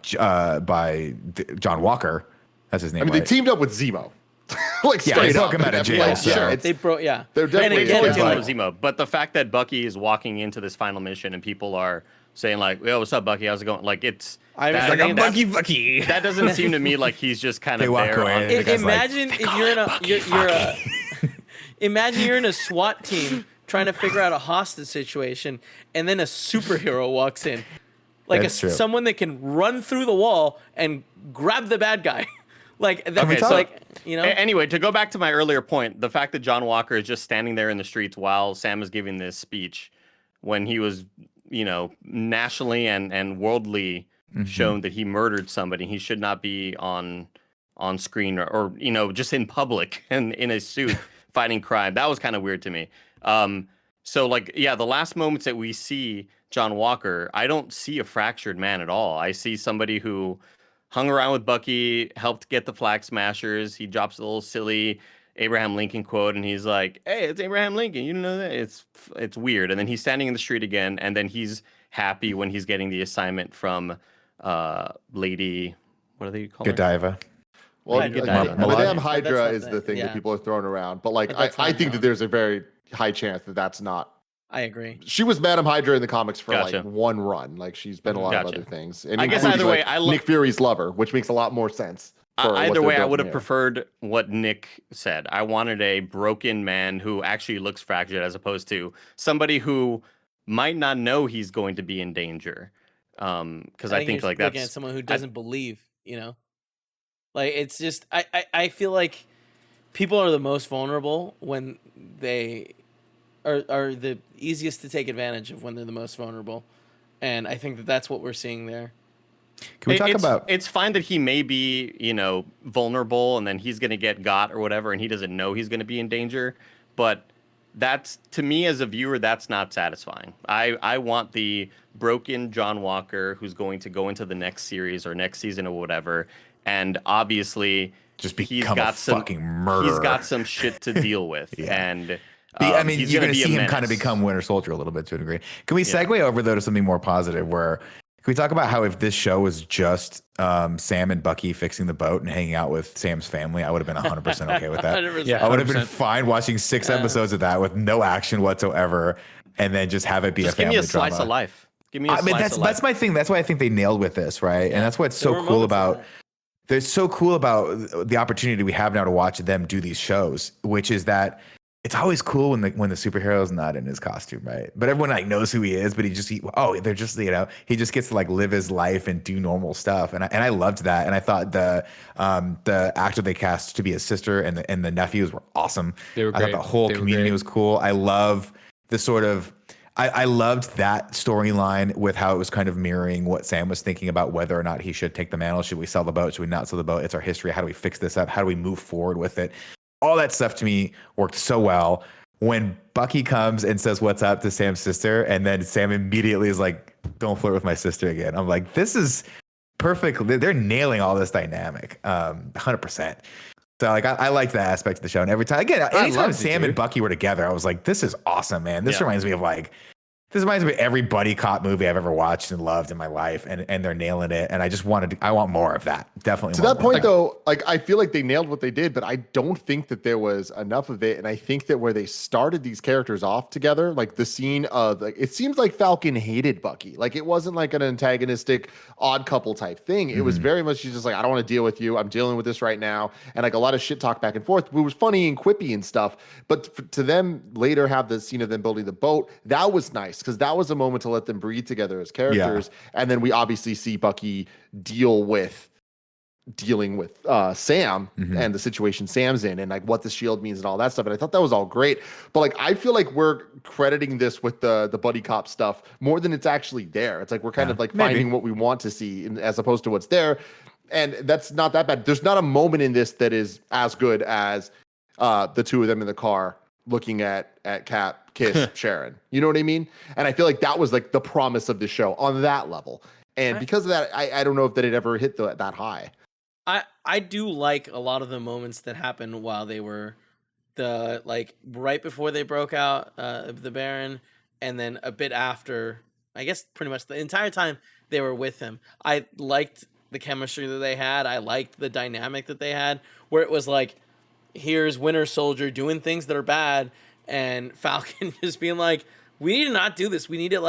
John Walker. That's his name. I mean, right? they teamed up with Zemo. Like yeah, they broke him out of jail. Like, So. sure, they broke. Yeah, they're definitely totally teamed up with Zemo. But the fact that Bucky is walking into this final mission and people are saying like, "Yo, what's up, Bucky? How's it going?" Like it's. I'm Bucky. That doesn't seem to me like he's just kind of walk there. away. Imagine if imagine you're in a SWAT team trying to figure out a hostage situation, and then a superhero walks in, like someone that can run through the wall and grab the bad guy. Like that, okay, so like you know. Anyway, to go back to my earlier point, the fact that John Walker is just standing there in the streets while Sam is giving this speech, when he was, nationally and worldly shown that he murdered somebody, he should not be on screen or just in public and in a suit fighting crime. That was kind of weird to me. So like, yeah, the last moments that we see John Walker, I don't see a fractured man at all. I see somebody who hung around with Bucky, helped get the Flag Smashers. He drops a little silly Abraham Lincoln quote, and he's like, "Hey, it's Abraham Lincoln. You know that?" It's weird. And then he's standing in the street again, and then he's happy when he's getting the assignment from Lady, what do they call her? Godiva. Well, Hydra. Madame Hydra is the thing that people are throwing around, but like I think that there's a very high chance that that's not. I agree. She was Madame Hydra in the comics for like one run. Like she's been a lot of other things. And I guess either way, Nick Fury's lover, which makes a lot more sense. Either way, I would have preferred what Nick said. I wanted a broken man who actually looks fractured, as opposed to somebody who might not know he's going to be in danger. Because I think like that's someone who doesn't believe. Like it's just I feel like people are the most vulnerable when they are the easiest to take advantage of when they're the most vulnerable, and I think that that's what we're seeing there. Can we talk about? It's fine that he may be, vulnerable, and then he's going to get got or whatever, and he doesn't know he's going to be in danger. But that's, to me as a viewer, that's not satisfying. I want the broken John Walker who's going to go into the next series or next season or whatever, and obviously just become a fucking murderer. He's got some shit to deal with, and. I mean, you're going to see him kind of become Winter Soldier a little bit to a degree. Can we segue over, though, to something more positive where can we talk about how if this show was just Sam and Bucky fixing the boat and hanging out with Sam's family, I would have been 100% okay with that. 100%. Yeah, I would have been fine watching 6 episodes of that with no action whatsoever and then just have it be a family drama. Just give me a slice of life. Give me a slice of life. That's my thing. That's why I think they nailed with this, right? And that's what's so cool about they're so cool about the opportunity we have now to watch them do these shows, which is that it's always cool when the superhero's not in his costume, right? But everyone knows who he is, but he just gets to live his life and do normal stuff, and I loved that, and I thought the actor they cast to be his sister and the nephews were awesome. They were great. I thought the whole community was cool. I love the sort of. I loved that storyline with how it was kind of mirroring what Sam was thinking about whether or not he should take the mantle. Should we sell the boat? Should we not sell the boat? It's our history. How do we fix this up? How do we move forward with it? All that stuff to me worked so well. When Bucky comes and says what's up to Sam's sister, and then Sam immediately is like, "Don't flirt with my sister again." I'm like, this is perfect. They're nailing all this dynamic, 100%. So I liked that aspect of the show. And anytime Sam and Bucky were together, I was like, this is awesome, man. This reminds me of every buddy cop movie I've ever watched and loved in my life, and they're nailing it. And I want more of that. Definitely. To that point, though, I feel like they nailed what they did, but I don't think that there was enough of it. And I think that where they started these characters off together, like the scene of it seems like Falcon hated Bucky. Like it wasn't like an antagonistic odd couple type thing. It was very much just like, I don't want to deal with you. I'm dealing with this right now. And like a lot of shit talk back and forth. It was funny and quippy and stuff. But to them later have the scene of them building the boat, that was nice. Because that was a moment to let them breathe together as characters. Yeah. And then we obviously see Bucky dealing with Sam and the situation Sam's in and like what the shield means and all that stuff. And I thought that was all great. But like I feel like we're crediting this with the buddy cop stuff more than it's actually there. It's like we're kind of like finding what we want to see as opposed to what's there. And that's not that bad. There's not a moment in this that is as good as the two of them in the car looking at Cap kiss Sharon. You know what I mean? And I feel like that was like the promise of the show on that level. And because of that, I don't know if that it ever hit that high. I do like a lot of the moments that happened while they were right before they broke out the Baron, and then a bit after. I guess pretty much the entire time they were with him. I liked the chemistry that they had. I liked the dynamic that they had, where it was like, here's Winter Soldier doing things that are bad, and Falcon just being like, we need to not do this. We need it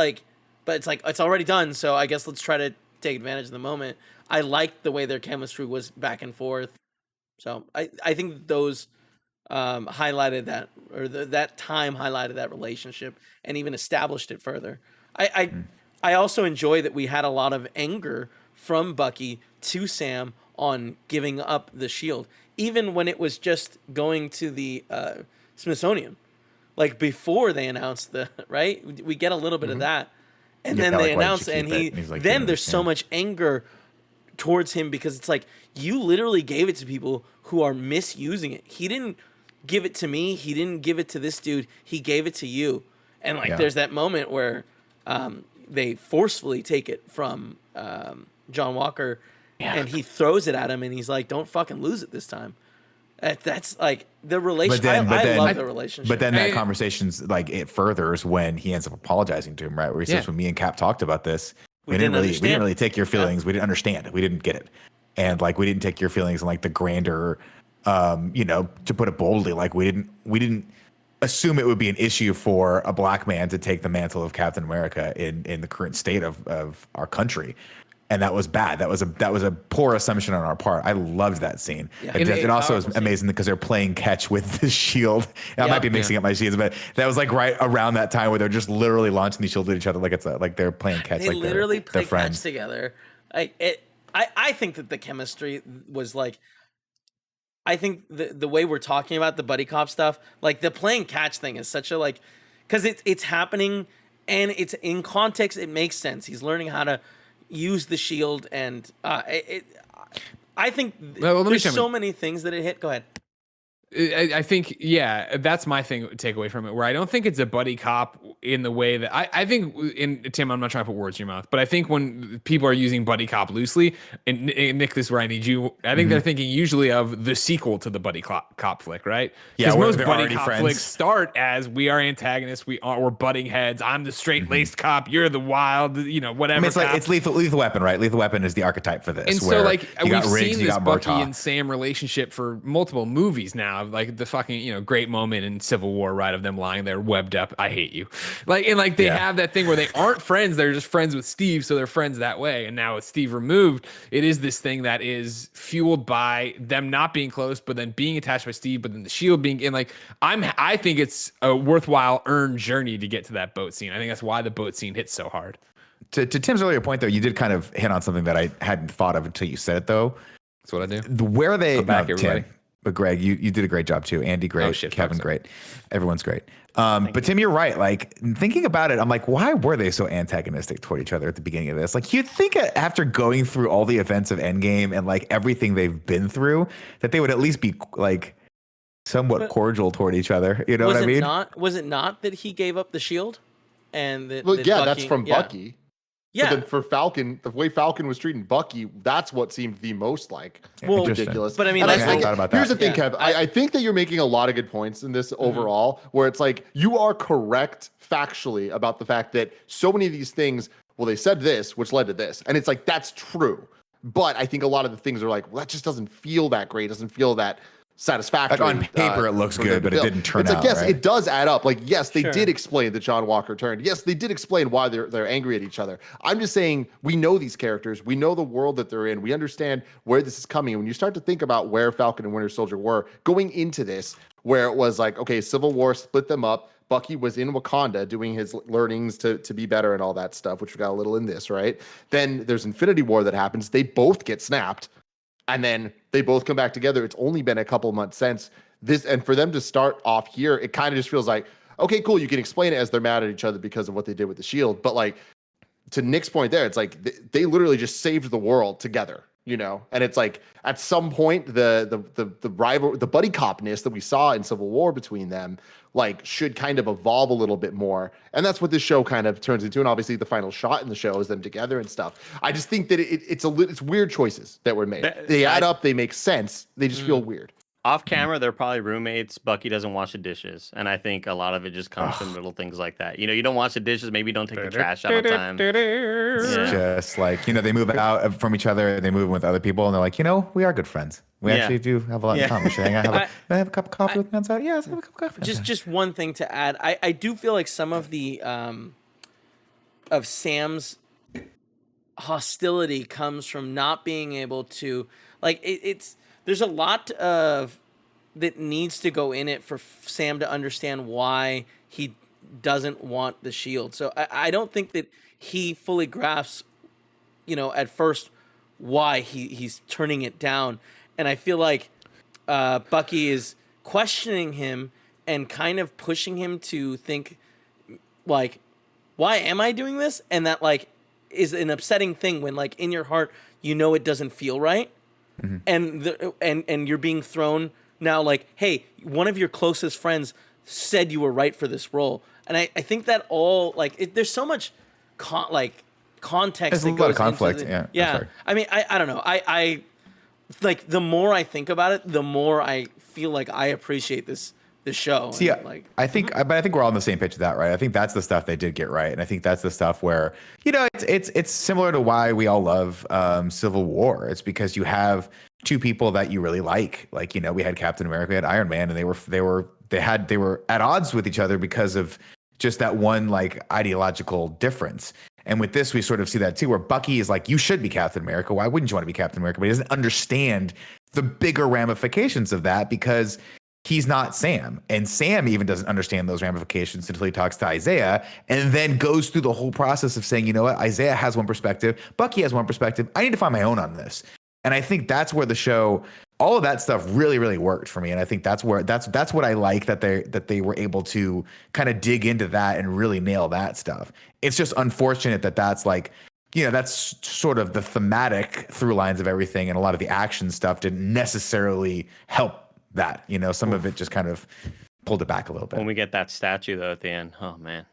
but it's like, it's already done. So I guess let's try to take advantage of the moment. I liked the way their chemistry was back and forth. So I think those highlighted that, or that time highlighted that relationship and even established it further. I also enjoy that we had a lot of anger from Bucky to Sam on giving up the shield, even when it was just going to the Smithsonian. Like before they announced right, we get a little bit of that, and then they announce, and then there's so much anger towards him because it's like, you literally gave it to people who are misusing it. He didn't give it to me. He didn't give it to this dude. He gave it to you. And there's that moment where they forcefully take it from John Walker, and he throws it at him, and he's like, "Don't fucking lose it this time." That's like the relationship. I love the relationship. But then that conversation's like, it furthers when he ends up apologizing to him, right? Where he says, when me and Cap talked about this, we didn't really take your feelings. We didn't understand it. We didn't get it. And like, we didn't take your feelings in like the grander, to put it boldly, like we didn't assume it would be an issue for a black man to take the mantle of Captain America in the current state of our country. And that was bad. That was a poor assumption on our part. I loved that scene. Yeah. It also is amazing because they're playing catch with the shield. I might be mixing up my shields, but that was like right around that time where they're just literally launching the shield at each other like it's like they're playing catch. They like literally they're play catch together. I think that the chemistry was like, I think the way we're talking about the buddy cop stuff, like the playing catch thing is such a because it's happening and it's in context. It makes sense. He's learning how to use the shield, and I think there's so many things that it hit. Go ahead. I think, that's my thing. Take away from it, where I don't think it's a buddy cop in the way that I think. Tim, I'm not trying to put words in your mouth, but I think when people are using buddy cop loosely, and Nick, this is where I need you. I think they're thinking usually of the sequel to the buddy cop flick, right? Because most buddy cop flicks start as we are antagonists, we're butting heads. I'm the straight laced cop, you're the wild, whatever. I mean, it's Lethal Weapon, right? Lethal Weapon is the archetype for this. And so, like, we've seen this Bucky and Sam relationship for multiple movies now. Like the fucking, great moment in Civil War, right, of them lying there webbed up. I hate you. They have that thing where they aren't friends. They're just friends with Steve. So they're friends that way. And now with Steve removed, it is this thing that is fueled by them not being close, but then being attached by Steve, but then the shield being in I think it's a worthwhile earned journey to get to that boat scene. I think that's why the boat scene hits so hard. To Tim's earlier point though, you did kind of hit on something that I hadn't thought of until you said it though. That's what I do. Where are they? Back, everybody. Tim, but Greg, you did a great job too. Andy, great. Kevin, great. Everyone's great. But Tim, you're right. Like thinking about it, I'm like, why were they so antagonistic toward each other at the beginning of this? Like you'd think after going through all the events of Endgame and like everything they've been through, that they would at least be like somewhat cordial toward each other. You know what I mean? Was it not that he gave up the shield? And that's from Bucky. Yeah. But then for Falcon, the way Falcon was treating Bucky, that's what seemed the most ridiculous. But I mean, here's the thing, Kev. I think that you're making a lot of good points in this overall, where it's like you are correct factually about the fact that so many of these things, well, they said this, which led to this. And it's like, that's true. But I think a lot of the things are like, well, that just doesn't feel that great. Doesn't feel that satisfactory. Like on paper, it looks good, but it didn't turn out. Yes, it does add up. Like, yes, they did explain that John Walker turned. Yes, they did explain why they're angry at each other. I'm just saying we know these characters. We know the world that they're in. We understand where this is coming. And when you start to think about where Falcon and Winter Soldier were going into this, where it was like, okay, Civil War split them up. Bucky was in Wakanda doing his learnings to be better and all that stuff, which we got a little in this, right? Then there's Infinity War that happens. They both get snapped. And then they both come back together. It's only been a couple months since this. And for them to start off here, it kind of just feels like, okay, cool. You can explain it as they're mad at each other because of what they did with the shield. But like to Nick's point there, it's like they literally just saved the world together. And it's like at some point the rival, the buddy copness that we saw in Civil War between them, like should kind of evolve a little bit more. And that's what this show kind of turns into. And obviously the final shot in the show is them together and stuff. I just think that it's weird choices that were made. They add up, they make sense. They just feel weird. Off camera, they're probably roommates. Bucky doesn't wash the dishes, and I think a lot of it just comes from little things like that. You don't wash the dishes, maybe you don't take the trash out on time. It's just like, they move out from each other, they move in with other people, and they're like, we are good friends. We actually do have a lot in common. We should hang out. Have a cup of coffee with me outside? Yeah, let's have a cup of coffee. Just one thing to add. I do feel like some of the of Sam's hostility comes from not being able to, like, there's a lot of that needs to go in it for Sam to understand why he doesn't want the shield. So I don't think that he fully grasps, at first why he's turning it down. And I feel like Bucky is questioning him and kind of pushing him to think, like, why am I doing this? And that, like, is an upsetting thing when, like, in your heart, it doesn't feel right. Mm-hmm. And you're being thrown now, like, hey, one of your closest friends said you were right for this role. And I think that all, like, there's so much context. There's a lot of conflict. Yeah. I mean, I don't know. I like, the more I think about it, the more I feel like I appreciate this show. See, I think we're all on the same page with that, right? I think that's the stuff they did get right, and I think that's the stuff where it's similar to why we all love Civil War. It's because you have two people that you really like. Like, we had Captain America, we had Iron Man, and they were at odds with each other because of just that one, like, ideological difference. And with this, we sort of see that too, where Bucky is like, you should be Captain America. Why wouldn't you want to be Captain America? But he doesn't understand the bigger ramifications of that because he's not Sam. And Sam even doesn't understand those ramifications until he talks to Isaiah and then goes through the whole process of saying, you know what, Isaiah has one perspective, Bucky has one perspective. I need to find my own on this. And I think that's where the show, all of that stuff really, really worked for me. And I think that's what I like, that they were able to kind of dig into that and really nail that stuff. It's just unfortunate that's like, that's sort of the thematic through lines of everything. And a lot of the action stuff didn't necessarily help that, some of it just kind of pulled it back a little bit. When we get that statue though at the end, oh man,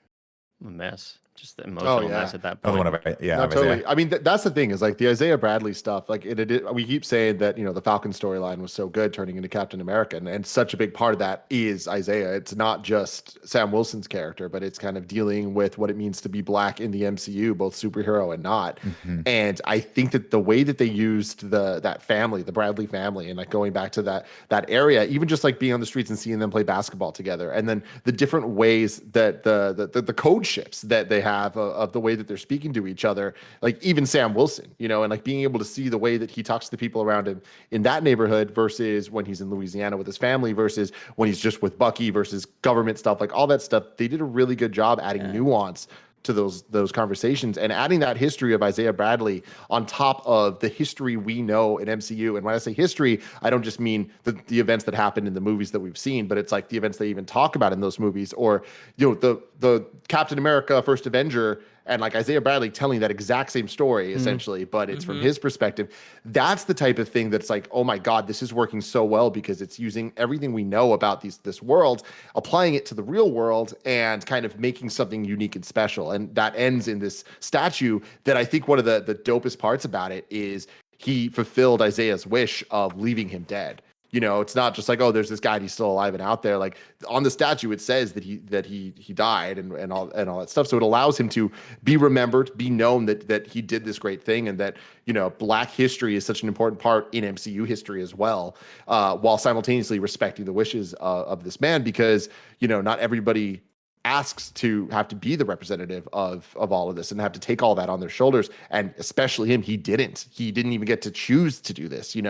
a mess. Just the emotional mess at that point. No, totally. I mean, that's the thing, is like the Isaiah Bradley stuff. Like we keep saying that the Falcon storyline was so good, turning into Captain America, and such a big part of that is Isaiah. It's not just Sam Wilson's character, but it's kind of dealing with what it means to be black in the MCU, both superhero and not. Mm-hmm. And I think that the way that they used that family, the Bradley family, and like going back to that area, even just like being on the streets and seeing them play basketball together, and then the different ways that the code shifts that they have of the way that they're speaking to each other, like even Sam Wilson, and like being able to see the way that he talks to the people around him in that neighborhood versus when he's in Louisiana with his family versus when he's just with Bucky versus government stuff, like all that stuff. They did a really good job adding nuance to those conversations and adding that history of Isaiah Bradley on top of the history we know in MCU. And when I say history, I don't just mean the events that happened in the movies that we've seen, but it's like the events they even talk about in those movies, or the Captain America First Avenger and like Isaiah Bradley telling that exact same story essentially, but it's from his perspective. That's the type of thing that's like, oh my God, this is working so well because it's using everything we know about this world, applying it to the real world and kind of making something unique and special. And that ends in this statue that I think one of the dopest parts about it is he fulfilled Isaiah's wish of leaving him dead. It's not just like, oh, there's this guy and he's still alive and out there. Like on the statue, it says that he died and all that stuff. So it allows him to be remembered, be known that he did this great thing, and that Black history is such an important part in MCU history as well, while simultaneously respecting the wishes of this man, because not everybody asks to have to be the representative of all of this and have to take all that on their shoulders. And especially him, he didn't even get to choose to do this. Steve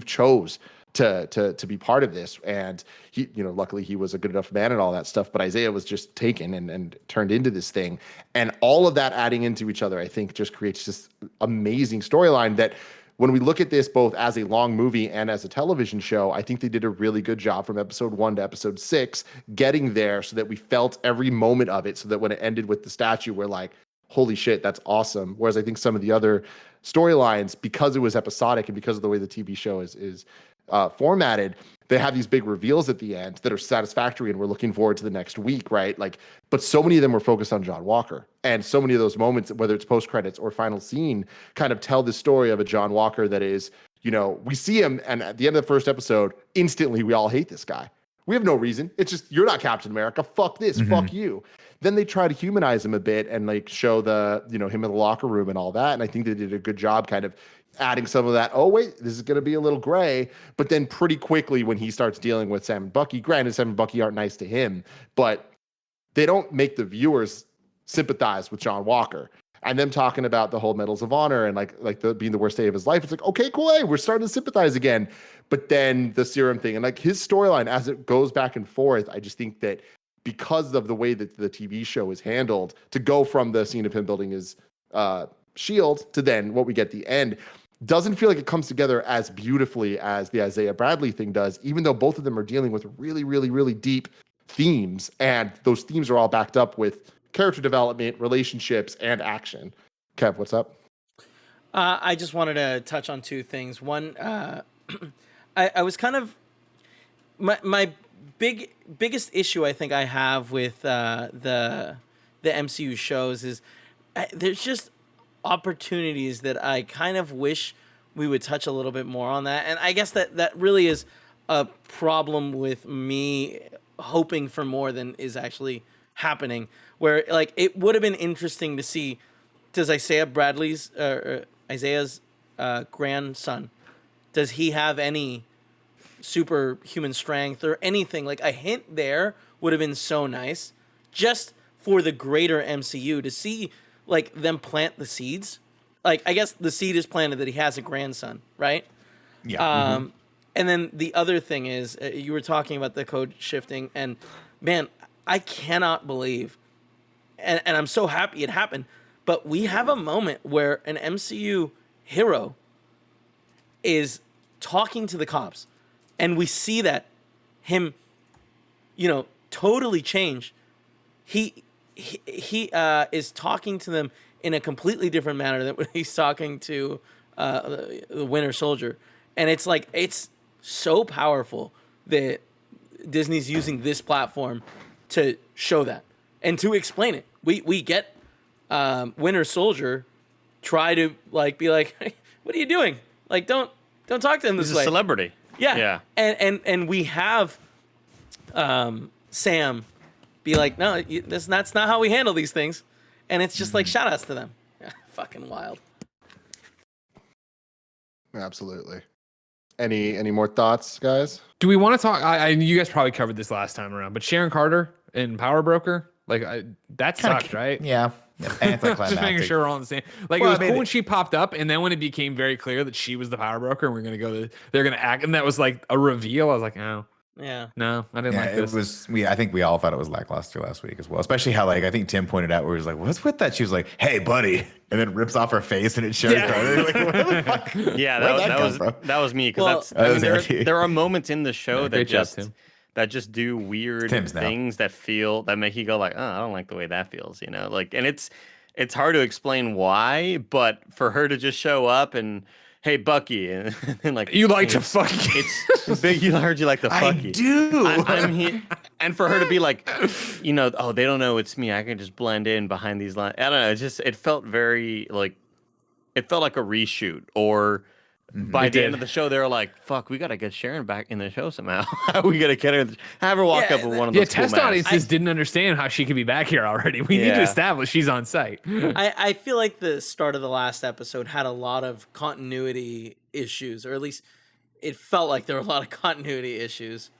chose to be part of this. And he, luckily he was a good enough man and all that stuff, but Isaiah was just taken and turned into this thing. And all of that adding into each other, I think just creates this amazing storyline that, when we look at this both as a long movie and as a television show, I think they did a really good job from episode 1 to episode 6 getting there so that we felt every moment of it, so that when it ended with the statue, we're like, holy shit, that's awesome. Whereas I think some of the other storylines, because it was episodic and because of the way the TV show is formatted, they have these big reveals at the end that are satisfactory and we're looking forward to the next week, right? Like, but so many of them were focused on John Walker, and so many of those moments, whether it's post credits or final scene, kind of tell the story of a John Walker that is, we see him, and at the end of the first episode, instantly we all hate this guy. We have no reason. It's just, you're not Captain America. Fuck this. Fuck you. Then they try to humanize him a bit and like show the, him in the locker room and all that. And I think they did a good job kind of adding some of that. Oh, wait, this is going to be a little gray. But then pretty quickly when he starts dealing with Sam and Bucky, granted, Sam and Bucky aren't nice to him, but they don't make the viewers sympathize with John Walker. And them talking about the whole Medals of Honor and being the worst day of his life. It's like, okay, cool. Hey, we're starting to sympathize again. But then the serum thing and like his storyline as it goes back and forth, I just think that because of the way that the TV show is handled, to go from the scene of him building his shield to then what we get at the end, doesn't feel like it comes together as beautifully as the Isaiah Bradley thing does, even though both of them are dealing with really, really, really deep themes. And those themes are all backed up with character development, relationships, and action. Kev, what's up? I just wanted to touch on two things. One, I was kind of my biggest issue I think I have with the MCU shows is there's just opportunities that I kind of wish we would touch a little bit more on that. And I guess that really is a problem with me hoping for more than is actually happening, where like it would have been interesting to see, does Isaiah's grandson, does he have any superhuman strength or anything? Like a hint there would have been so nice, just for the greater MCU to see like them plant the seeds. Like I guess the seed is planted that he has a grandson, right? Yeah. And then the other thing is you were talking about the code shifting, and man, I cannot believe, and I'm so happy it happened, but we have a moment where an MCU hero is talking to the cops, and we see that him, totally change. He is talking to them in a completely different manner than when he's talking to the Winter Soldier, and it's like it's so powerful that Disney's using this platform to show that and to explain it. We get Winter Soldier try to like be like, hey, what are you doing? Like don't talk to him this way. He's a celebrity. Yeah. And we have Sam be like, no, that's not how we handle these things. And it's just like shout outs to them. Yeah, fucking wild. Absolutely. Any more thoughts, guys? Do we want to talk? You guys probably covered this last time around, but Sharon Carter in Power Broker, like that sucked, right? Yeah. Just making sure we're all on the same. Like it was cool when she popped up, and then when it became very clear that she was the Power Broker, and they're gonna act, and that was like a reveal. I was like, oh. Yeah. No, I didn't like this. I think we all thought it was lackluster last week as well. Especially how I think Tim pointed out where he was like, what's with that? She was like, hey, buddy. And then rips off her face and it's Sharon Carter. Like, what the fuck? Yeah, that was me. Because there are moments in the show that just do weird things that make you go like, oh, I don't like the way that feels, like, and it's hard to explain why, but for her to just show up and, hey, Bucky, and like you like to fuck. It's big. You heard you like to fuck. I do. I'm here, and for her to be like, oh, they don't know it's me. I can just blend in behind these lines. I don't know. It felt very like, it felt like a reshoot. Or by the end of the show, they were like, "Fuck, we gotta get Sharon back in the show somehow. We gotta get her, have her walk up with one of those." Test audiences didn't understand how she could be back here already. We need to establish she's on site. I feel like the start of the last episode had a lot of continuity issues, or at least it felt like there were a lot of continuity issues.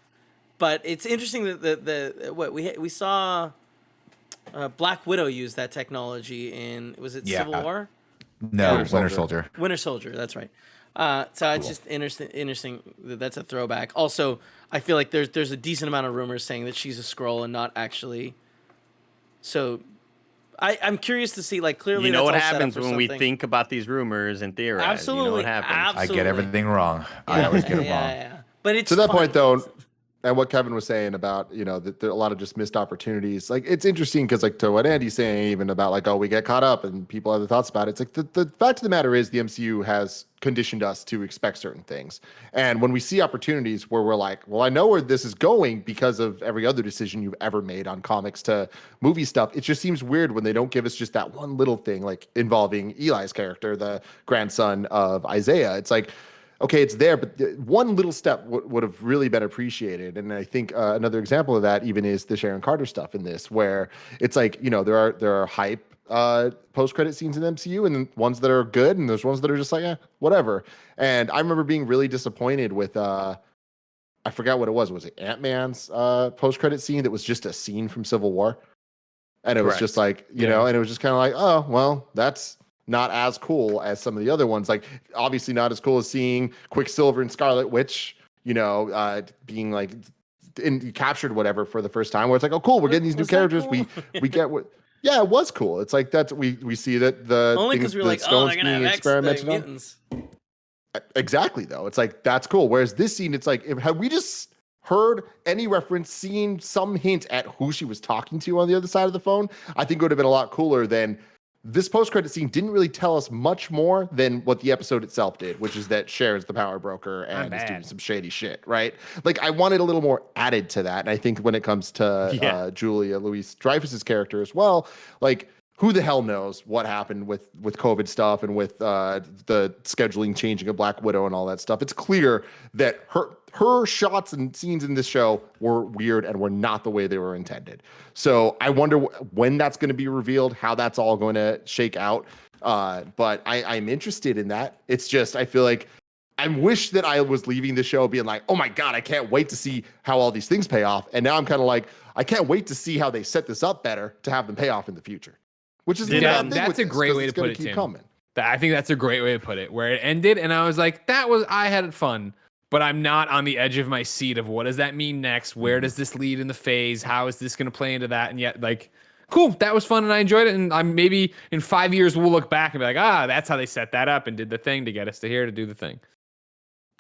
But it's interesting that we saw Black Widow use that technology in Civil War? No, Winter Soldier. Winter Soldier, that's right. So it's just interesting that's a throwback. Also, I feel like there's a decent amount of rumors saying that she's a Skrull and not actually. So I'm curious to see, like, clearly what happens when we think about these rumors and theorize. Absolutely. What happens. Absolutely. I get everything wrong. I always get it wrong. But it's to that point, though, And what Kevin was saying about, that there are a lot of just missed opportunities. Like, it's interesting because, like, to what Andy's saying, even about, like, oh, we get caught up and people have the thoughts about it. It's like the fact of the matter is the MCU has conditioned us to expect certain things. And when we see opportunities where we're like, well, I know where this is going because of every other decision you've ever made on comics to movie stuff, it just seems weird when they don't give us just that one little thing, like involving Eli's character, the grandson of Isaiah. It's like, okay, it's there, but one little step would have really been appreciated. And I think another example of that even is the Sharon Carter stuff in this, where it's like, there are hype post-credit scenes in the MCU and ones that are good, and there's ones that are just like, whatever. And I remember being really disappointed with, I forgot what it was. Was it Ant-Man's post-credit scene that was just a scene from Civil War? And it was just like, and it was just kind of like, oh, well, that's not as cool as some of the other ones. Like, obviously not as cool as seeing Quicksilver and Scarlet Witch, being like captured whatever for the first time, where it's like, oh, cool, we're getting these new characters. Cool? We get what. Yeah, it was cool. It's like we see that the only because we're like, Stone's they're gonna being have experimented on. mutants. Exactly, though. It's like, that's cool. Whereas this scene, it's like, had we just heard any reference, seen some hint at who she was talking to on the other side of the phone, I think it would have been a lot cooler than this post-credit scene didn't really tell us much more than what the episode itself did, which is that Sharon's the power broker and is doing some shady shit, right? Like, I wanted a little more added to that. And I think when it comes to Julia Louis-Dreyfus's character as well, like, who the hell knows what happened with COVID stuff and with the scheduling changing of Black Widow and all that stuff. It's clear that her shots and scenes in this show were weird and were not the way they were intended. So I wonder when that's going to be revealed, how that's all going to shake out. But I'm interested in that. It's just, I feel like I wish that I was leaving the show being like, oh my God, I can't wait to see how all these things pay off. And now I'm kind of like, I can't wait to see how they set this up better to have them pay off in the future. Which is that's a great way to put it, Tim. I think that's a great way to put it, where it ended, and I was like, I had fun, but I'm not on the edge of my seat of what does that mean next? Where does this lead in the phase? How is this going to play into that? And yet, like, cool, that was fun, and I enjoyed it, and I'm maybe in 5 years we'll look back and be like, that's how they set that up and did the thing to get us to here to do the thing.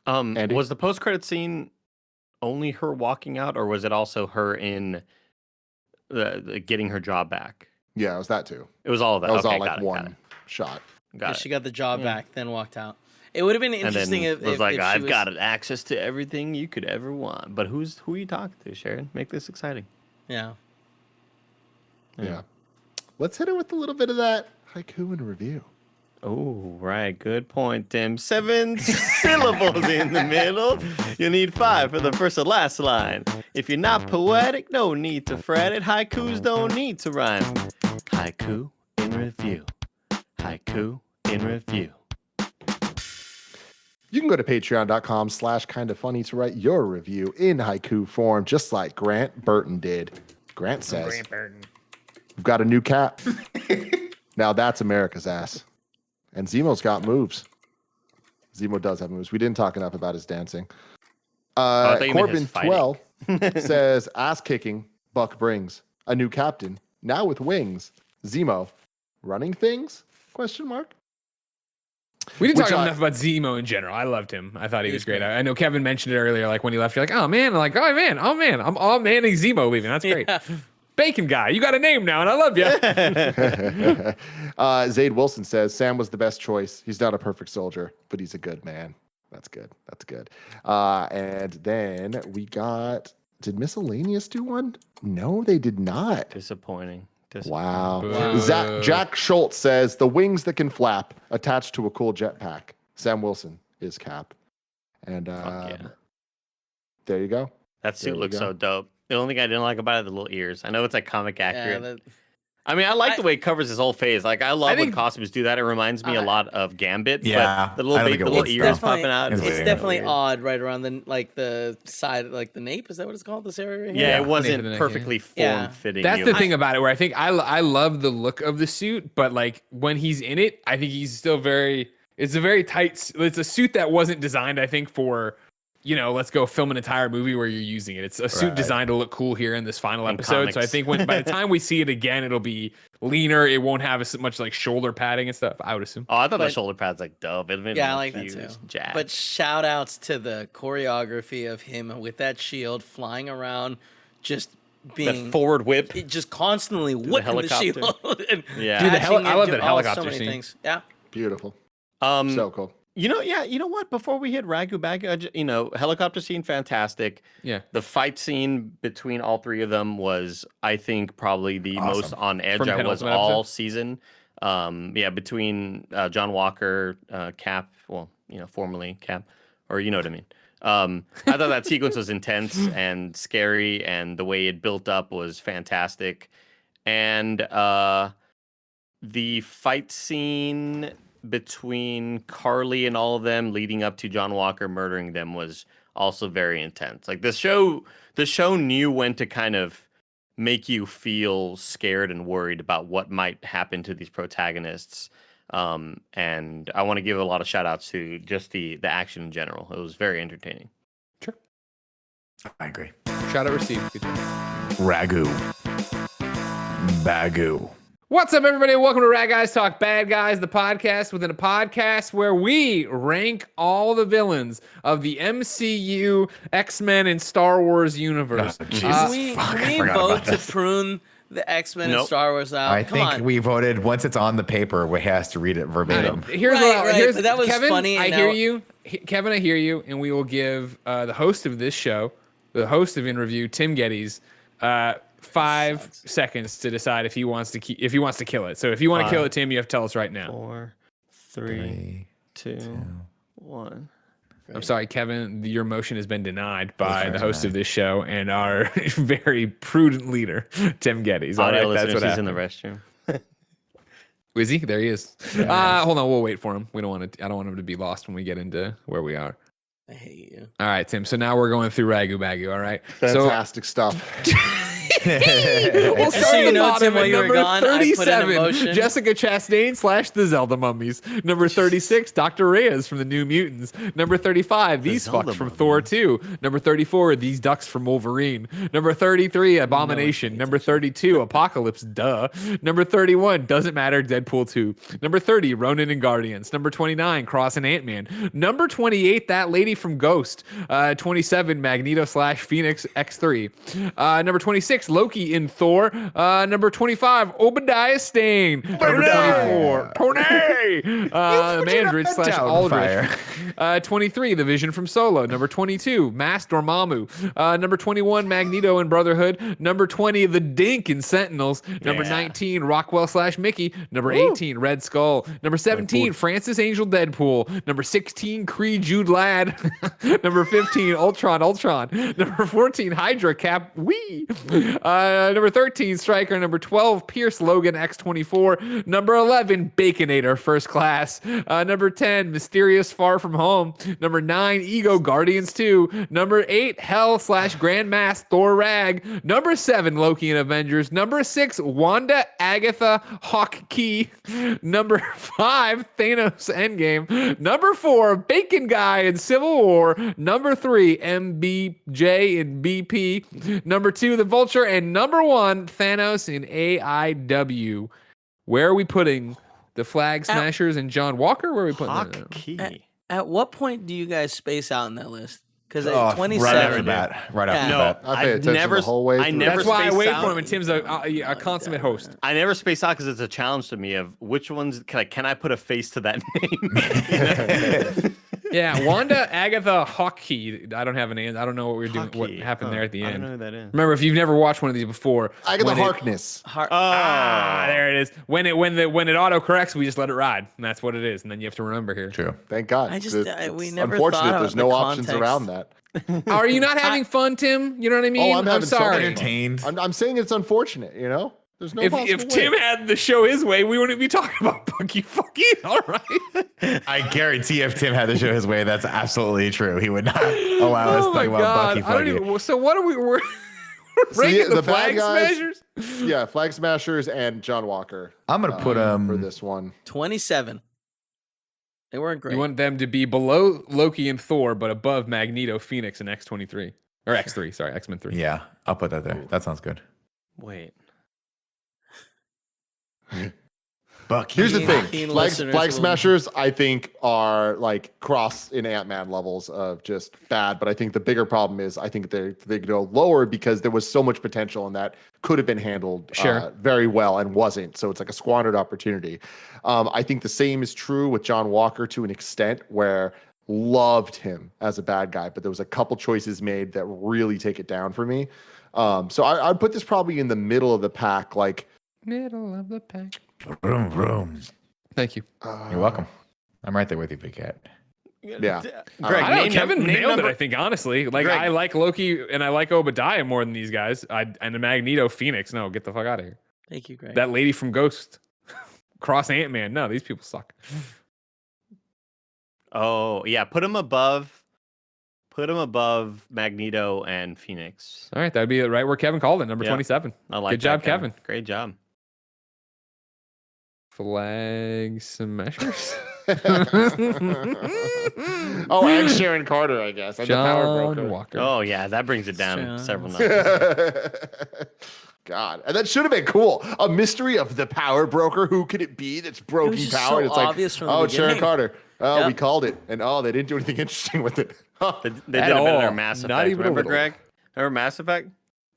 Was the post-credit scene only her walking out, or was it also her in the getting her job back? Yeah, it was that too. It was all of that. That was all like one shot. She got the job back, then walked out. It would have been interesting if was like, I've got access to everything you could ever want. But who are you talking to, Sharon? Make this exciting. Yeah. Let's hit it with a little bit of that haiku and review. Oh, right. Good point, Tim. 7 syllables in the middle. You need 5 for the first and last line. If you're not poetic, no need to fret it. Haikus don't need to rhyme. Haiku in review. Haiku in review. You can go to patreon.com/kindafunny to write your review in haiku form, just like Grant Burton did. Grant says, we've got a new cat. Now that's America's ass. And Zemo's got moves. Zemo does have moves. We didn't talk enough about his dancing. Corbin Twell says, ass kicking, Buck brings. A new captain, now with wings. Zemo, running things? Question mark. We didn't talk enough about Zemo in general. I loved him. I thought he was great. I know Kevin mentioned it earlier, like when he left, you're like, oh man. I'm like, oh man. I'm all manning Zemo leaving. That's great. Yeah. Bacon guy, you got a name now, and I love you. Zaid Wilson says, Sam was the best choice. He's not a perfect soldier, but he's a good man. That's good. That's good. And then we got, did Miscellaneous do one? No, they did not. Disappointing. Wow. Jack Schultz says, the wings that can flap attached to a cool jetpack. Sam Wilson is Cap. And there you go. That suit looks so dope. The only thing I didn't like about it, the little ears. I know it's like comic accurate. I mean, I like the way it covers his whole face. Like, I love when costumes do that. It reminds me a lot of Gambit. Yeah, but the little ears popping out. It's definitely odd right around the side, like the nape. Is that what it's called? This area right here? Yeah, it wasn't perfectly form-fitting. That's the thing about it, where I think I love the look of the suit, but like when he's in it, I think he's still it's a very tight, it's a suit that wasn't designed, I think, for let's go film an entire movie where you're using it. It's a suit designed to look cool here in this final episode. Comics. So I think by the time we see it again, it'll be leaner. It won't have as much like shoulder padding and stuff, I would assume. Oh, I thought the shoulder pads like dope. Yeah, I like that too. Jacked. But shout outs to the choreography of him with that shield flying around, just being that forward whip, just constantly whipping the shield. Yeah, dude, I love that helicopter so many scene. Things. Yeah, Beautiful. So cool. You know what? Before we hit Ragu Bagu, helicopter scene, fantastic. Yeah. The fight scene between all three of them was, I think, probably the most on edge I was all season. Between John Walker, Cap, formerly Cap, or you know what I mean. I thought that sequence was intense and scary, and the way it built up was fantastic. And the fight scene between Carly and all of them leading up to John Walker murdering them was also very intense. Like the show knew when to kind of make you feel scared and worried about what might happen to these protagonists. And I want to give a lot of shout outs to just the action in general. It was very entertaining. Sure. I agree. Shout out received. Ragu. Bagu. What's up, everybody? Welcome to Rad Guys Talk Bad Guys, the podcast within a podcast where we rank all the villains of the MCU, X-Men, and Star Wars universe. Can we vote to prune the X-Men and Star Wars out? I think we voted once it's on the paper, we has to read it verbatim. Here's that was Kevin, funny. I hear you. Kevin, I hear you. And we will give the host of this show, the host of In Review, Tim Gettys, 5 seconds to decide if he wants to kill it. So if you want to kill it, Tim, you have to tell us right now. 4, 3, 2, 1. I'm sorry, Kevin. Your motion has been denied by the host of this show and our very prudent leader, Tim Gettys. All right, that's what happened. He's in the restroom. Is he? There he is. Hold on, we'll wait for him. I don't want him to be lost when we get into where we are. I hate you. All right, Tim. So now we're going through Ragu Bagu. All right. Fantastic stuff. We'll start at the bottom at number 37, Jessica Chastain / the Zelda Mummies. Number 36, Dr. Reyes from the New Mutants. Number 35, these fucks from Thor 2. Number 34, these ducks from Wolverine. Number 33, Abomination. Number 32, Apocalypse, duh. Number 31, doesn't matter, Deadpool 2. Number 30, Ronin and Guardians. Number 29, Cross and Ant-Man. Number 28, that lady from Ghost. 27, Magneto / Phoenix X3. Number 26, Loki in Thor. Number 25, Obadiah Stane. Number 24, Tony. Mandridge / Aldrich. 23, The Vision from Solo. Number 22, Mask Dormammu. Number 21, Magneto in Brotherhood. Number 20, The Dink in Sentinels. Number 19, Rockwell / Mickey. Number 18, Red Skull. Number 17, Francis Angel Deadpool. Number 16, Kree Jude Ladd. Number 15, Ultron. Number 14, Hydra Cap. Number 13, Stryker. Number 12, Pierce Logan X-24. Number 11, Baconator First Class. Number 10, Mysterious Far From Home. Number 9, Ego Guardians 2. Number 8, Hell / Grand Mass Thor Rag. Number 7, Loki and Avengers. Number 6, Wanda Agatha Hawk Key. Number 5, Thanos Endgame. Number 4, Bacon Guy in Civil War. Number 3, MBJ in BP. Number 2, The Vulture. And number 1, Thanos in AIW. Where are we putting the Flag Smashers and John Walker? Where are we putting Hawk Key. At what point do you guys space out in that list? Because at 27, right after that. I pay attention the whole way through. That's why I wait for him, and Tim's a consummate host. I never space out because it's a challenge to me of which ones can I put a face to that name. Yeah, Wanda Agatha Hawkeye. I don't have an answer. I don't know what we're doing. What happened there at the end? I don't know who that is. Remember, if you've never watched one of these before, Agatha Harkness. There it is. When it auto corrects, we just let it ride, and that's what it is. And then you have to remember here. True. Thank God. We never unfortunate. thought There's of no the options context. around that. Are you not having fun, Tim? You know what I mean? Oh, I'm having sorry. so Entertained. I'm saying it's unfortunate. There's no possible If way. Tim had the show his way, we wouldn't be talking about Bucky Fucky. All right. I guarantee if Tim had the show his way, that's absolutely true. He would not allow us to talk about Bucky Fucky. So what are we're ranking the Flag bad guys, Smashers? Yeah, Flag Smashers and John Walker. I'm going to put him for this one. 27. They weren't great. You want them to be below Loki and Thor, but above Magneto, Phoenix, and X-23 or X3. Sorry, X-Men 3. Yeah, I'll put that there. That sounds good. Wait. Bucky. Here's the thing. Keen Flag listeners Smashers, I think, are like cross in Ant-Man levels of just bad. But I think the bigger problem is I think they go lower because there was so much potential and that could have been handled very well and wasn't. So it's like a squandered opportunity. I think the same is true with John Walker to an extent where loved him as a bad guy, but there was a couple choices made that really take it down for me. So I'd put this probably in the middle of the pack, like middle of the pack. Vroom, vroom. Thank you. You're welcome. I'm right there with you, Big Cat. Yeah. Greg, I don't know, Kevin nailed it, I think, honestly. Like, Greg. I like Loki and I like Obadiah more than these guys. And the Magneto, Phoenix. No, get the fuck out of here. Thank you, Greg. That lady from Ghost. Cross Ant-Man. No, these people suck. Oh, yeah. Put him above Magneto and Phoenix. All right, that'd be right where Kevin called it, number 27. I like Good job, that, Kevin. Great job. Flag Smashers. Oh, and Sharon Carter, I guess. And the Power John Broker. Walker. Oh, yeah. That brings it down Sure. several notches. God, and that should have been cool. A mystery of the Power Broker. Who could it be that's broken just power? so And it's like, obvious from the oh, it's Sharon beginning. Carter. Oh, Yep. we called it, and they didn't do anything interesting with it. They did At a bit all. in Mass Not Effect. even a Remember, little. Greg? Remember Mass Effect?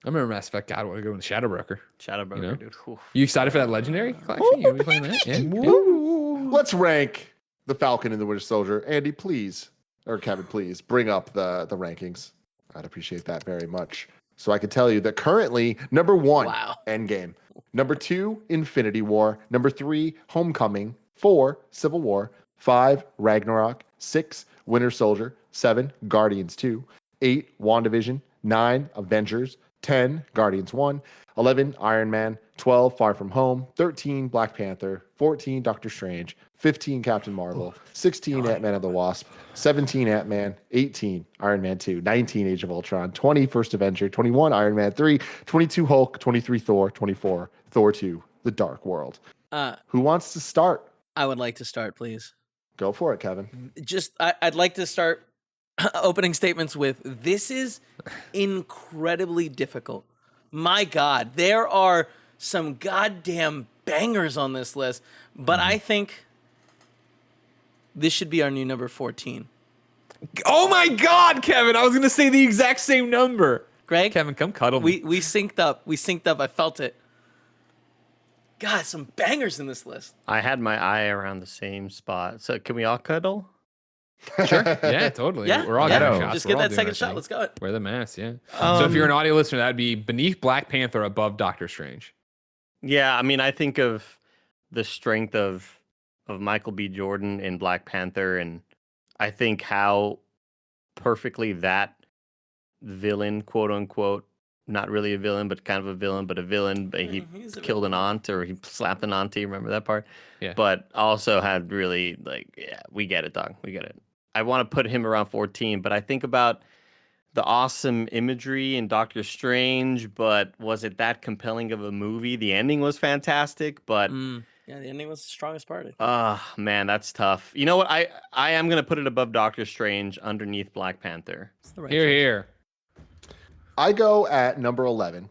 I remember Mass Effect. God, I want to go with Shadow Broker. Shadow Broker, You know? dude. Whew. You excited for that Legendary collection? You gonna be playing that? Yeah. Let's rank the Falcon and the Winter Soldier. Andy, please, or Kevin, please bring up the rankings. I'd appreciate that very much. So I can tell you that currently number 1, Wow. Endgame. Number 2, Infinity War. Number 3, Homecoming. 4, Civil War. 5, Ragnarok. 6, Winter Soldier. 7, Guardians 2. 8, WandaVision. 9, Avengers. 10, Guardians 1. 11, Iron Man. 12, Far From Home. 13, Black Panther. 14, Doctor Strange. 15, Captain Marvel. 16, Ant-Man and the Wasp. 17, Ant-Man. 18, Iron Man 2. 19, Age of Ultron. 20, First Avenger. 21, Iron Man 3. 22, Hulk. 23, Thor. 24, Thor 2, The Dark World. Who wants to start? I would like to start, please. Go for it, Kevin. I'd like to start opening statements with, this is incredibly difficult. My God, there are some goddamn bangers on this list, but I think this should be our new number 14. Oh my God, Kevin! I was gonna say the exact same number. Greg, Kevin, come cuddle me. we synced up. We synced up. I felt it. God, some bangers in this list. I had my eye around the same spot. So can we all cuddle? Sure. Yeah, totally. Yeah, We're all yeah. getting shots. Just We're get all that doing second our shot. thing. Let's go. Wear the mask, yeah. So if you're an audio listener, that'd be beneath Black Panther, above Doctor Strange. Yeah, I mean, I think of the strength of Michael B. Jordan in Black Panther, and I think how perfectly that villain, quote unquote, not really a villain, but kind of a villain, but he He's a killed an aunt, or he slapped an auntie. Remember that part? Yeah. But also had really, like, yeah, we get it, dog. We get it. I want to put him around 14, but I think about the awesome imagery in Doctor Strange, but was it that compelling of a movie? The ending was fantastic, but Yeah, the ending was the strongest part. man, that's tough. You know what? I am gonna put it above Doctor Strange, underneath Black Panther. It's the right Here, choice. here. I go at number 11.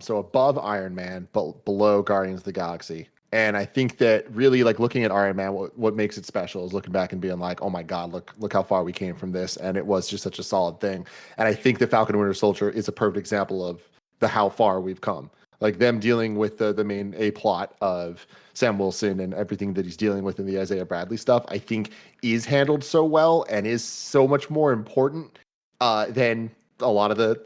So above Iron Man, but below Guardians of the Galaxy. And I think that really, like, looking at Iron Man, what makes it special is looking back and being like, oh my God, look how far we came from this. And it was just such a solid thing. And I think the Falcon and Winter Soldier is a perfect example of how far we've come. Like, them dealing with the main plot of Sam Wilson and everything that he's dealing with in the Isaiah Bradley stuff, I think is handled so well and is so much more important than a lot of the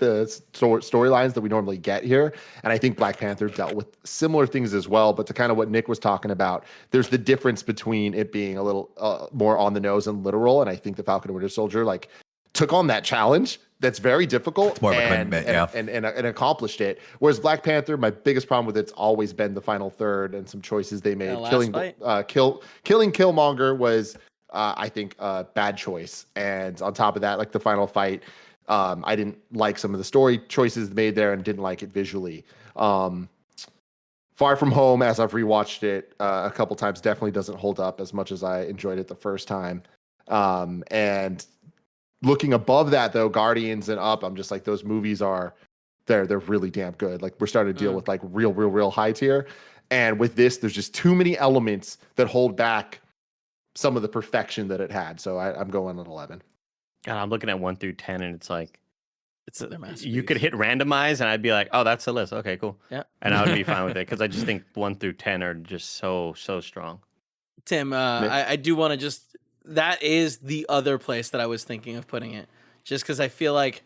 storylines that we normally get here. And I think Black Panther dealt with similar things as well, but to kind of what Nick was talking about, there's the difference between it being a little more on the nose and literal. And I think the Falcon and Winter Soldier took on that challenge that's very difficult. It's more of a commitment, and accomplished it. Whereas Black Panther, my biggest problem with it's always been the final third and some choices they made. Killing Killmonger was I think a bad choice. And on top of that, like the final fight, I didn't like some of the story choices made there and didn't like it visually. Far From Home, as I've rewatched it a couple times, definitely doesn't hold up as much as I enjoyed it the first time. And looking above that, though, Guardians and Up, I'm just like, those movies they're really damn good. Like, we're starting to deal with like real high tier. And with this, there's just too many elements that hold back some of the perfection that it had. So I'm going at 11. God, I'm looking at 1 through 10, and it's like, their masterpiece. You could hit randomize, and I'd be like, oh, that's the list. Okay, cool. Yeah. And I would be fine with it because I just think 1 through 10 are just so strong. Tim, I do want to that is the other place that I was thinking of putting it, just because I feel like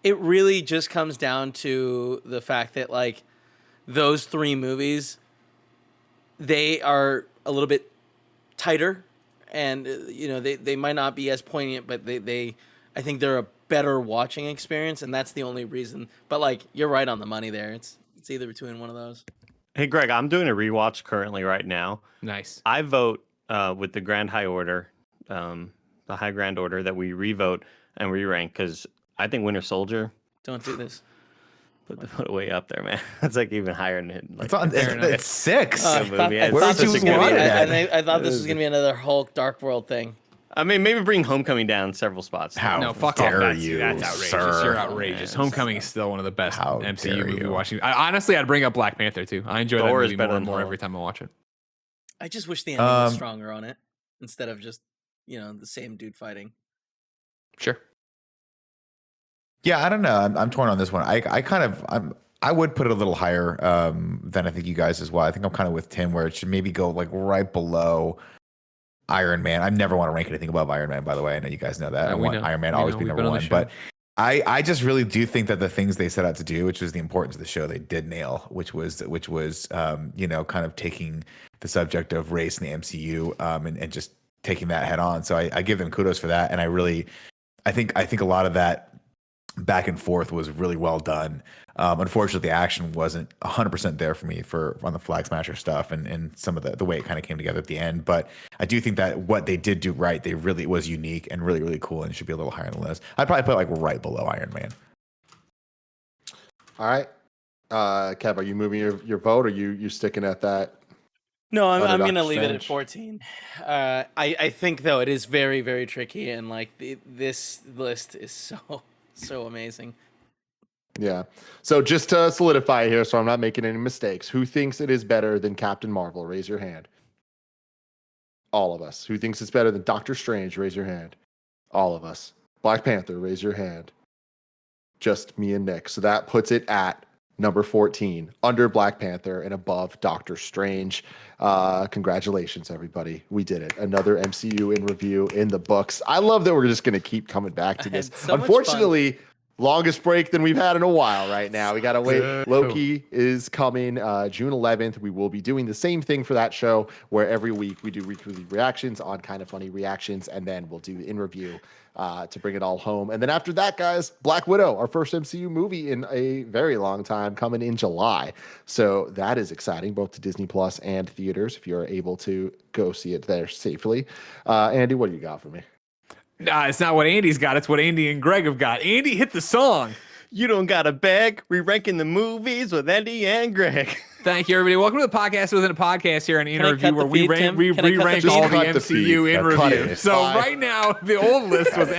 it really just comes down to the fact that like those 3 movies, they are a little bit tighter, and they might not be as poignant, but I think they're a better watching experience, and that's the only reason. But like, you're right on the money there. It's either between one of those. Hey, Greg, I'm doing a rewatch currently right now. Nice. I vote with the grand high order, the high grand order that we revote and re-rank, because I think Winter Soldier. Don't do this. Put it way up there, man. It's like even higher than it. Like, it's 6. I thought this was gonna be another Hulk Dark World thing. I mean, maybe bring Homecoming down several spots. No, fuck off. That's outrageous. Sir. You're outrageous. Homecoming is still one of the best How MCU dare movie you. watching. Honestly, I'd bring up Black Panther too. I enjoy that Thor is movie better more than and more Thor. every time I watch it. I just wish the ending was stronger on it instead of just the same dude fighting. Sure. Yeah, I don't know. I'm torn on this one. I would put it a little higher than I think you guys as well. I think I'm kind of with Tim, where it should maybe go like right below Iron Man. I never want to rank anything above Iron Man, by the way. I know you guys know that. I want Iron Man always be number 1. But I just really do think that the things they set out to do, which was the importance of the show, they did nail, which was kind of taking the subject of race in the MCU and just taking that head on. So I give them kudos for that. And I think a lot of that back and forth was really well done. Unfortunately, the action wasn't 100% there for me on the Flag Smasher stuff and some of the way it kind of came together at the end. But I do think that what they did do right, they really was unique and really, really cool, and should be a little higher on the list. I'd probably put it like right below Iron Man. All right. Kev, are you moving your vote, or you sticking at that? No, I'm going to leave it at 14. I think, though, it is very, very tricky, and like this list is so amazing. Yeah. So just to solidify here, so I'm not making any mistakes, who thinks it is better than Captain Marvel? Raise your hand. All of us. Who thinks it's better than Doctor Strange? Raise your hand. All of us. Black Panther? Raise your hand. Just me and Nick. So that puts it at number 14, under Black Panther and above Doctor Strange. Congratulations, everybody. We did it. Another MCU in review in the books. I love that we're just going to keep coming back to this. Unfortunately, longest break than we've had in a while right now. We got to wait. Loki is coming June 11th. We will be doing the same thing for that show, where every week we do weekly reactions on Kind of Funny Reactions, and then we'll do in review to bring it all home. And then after that, guys, Black Widow, our first MCU movie in a very long time, coming in July. So that is exciting, both to Disney Plus and theaters, if you're able to go see it there safely. Andy, what do you got for me? Nah, it's not what Andy's got. It's what Andy and Greg have got. Andy, hit the song. You don't got a bag. Re-ranking the movies with Andy and Greg. Thank you, everybody. Welcome to the podcast within a podcast here on In Review, where we re-rank all the MCU in review. So right now, the old list was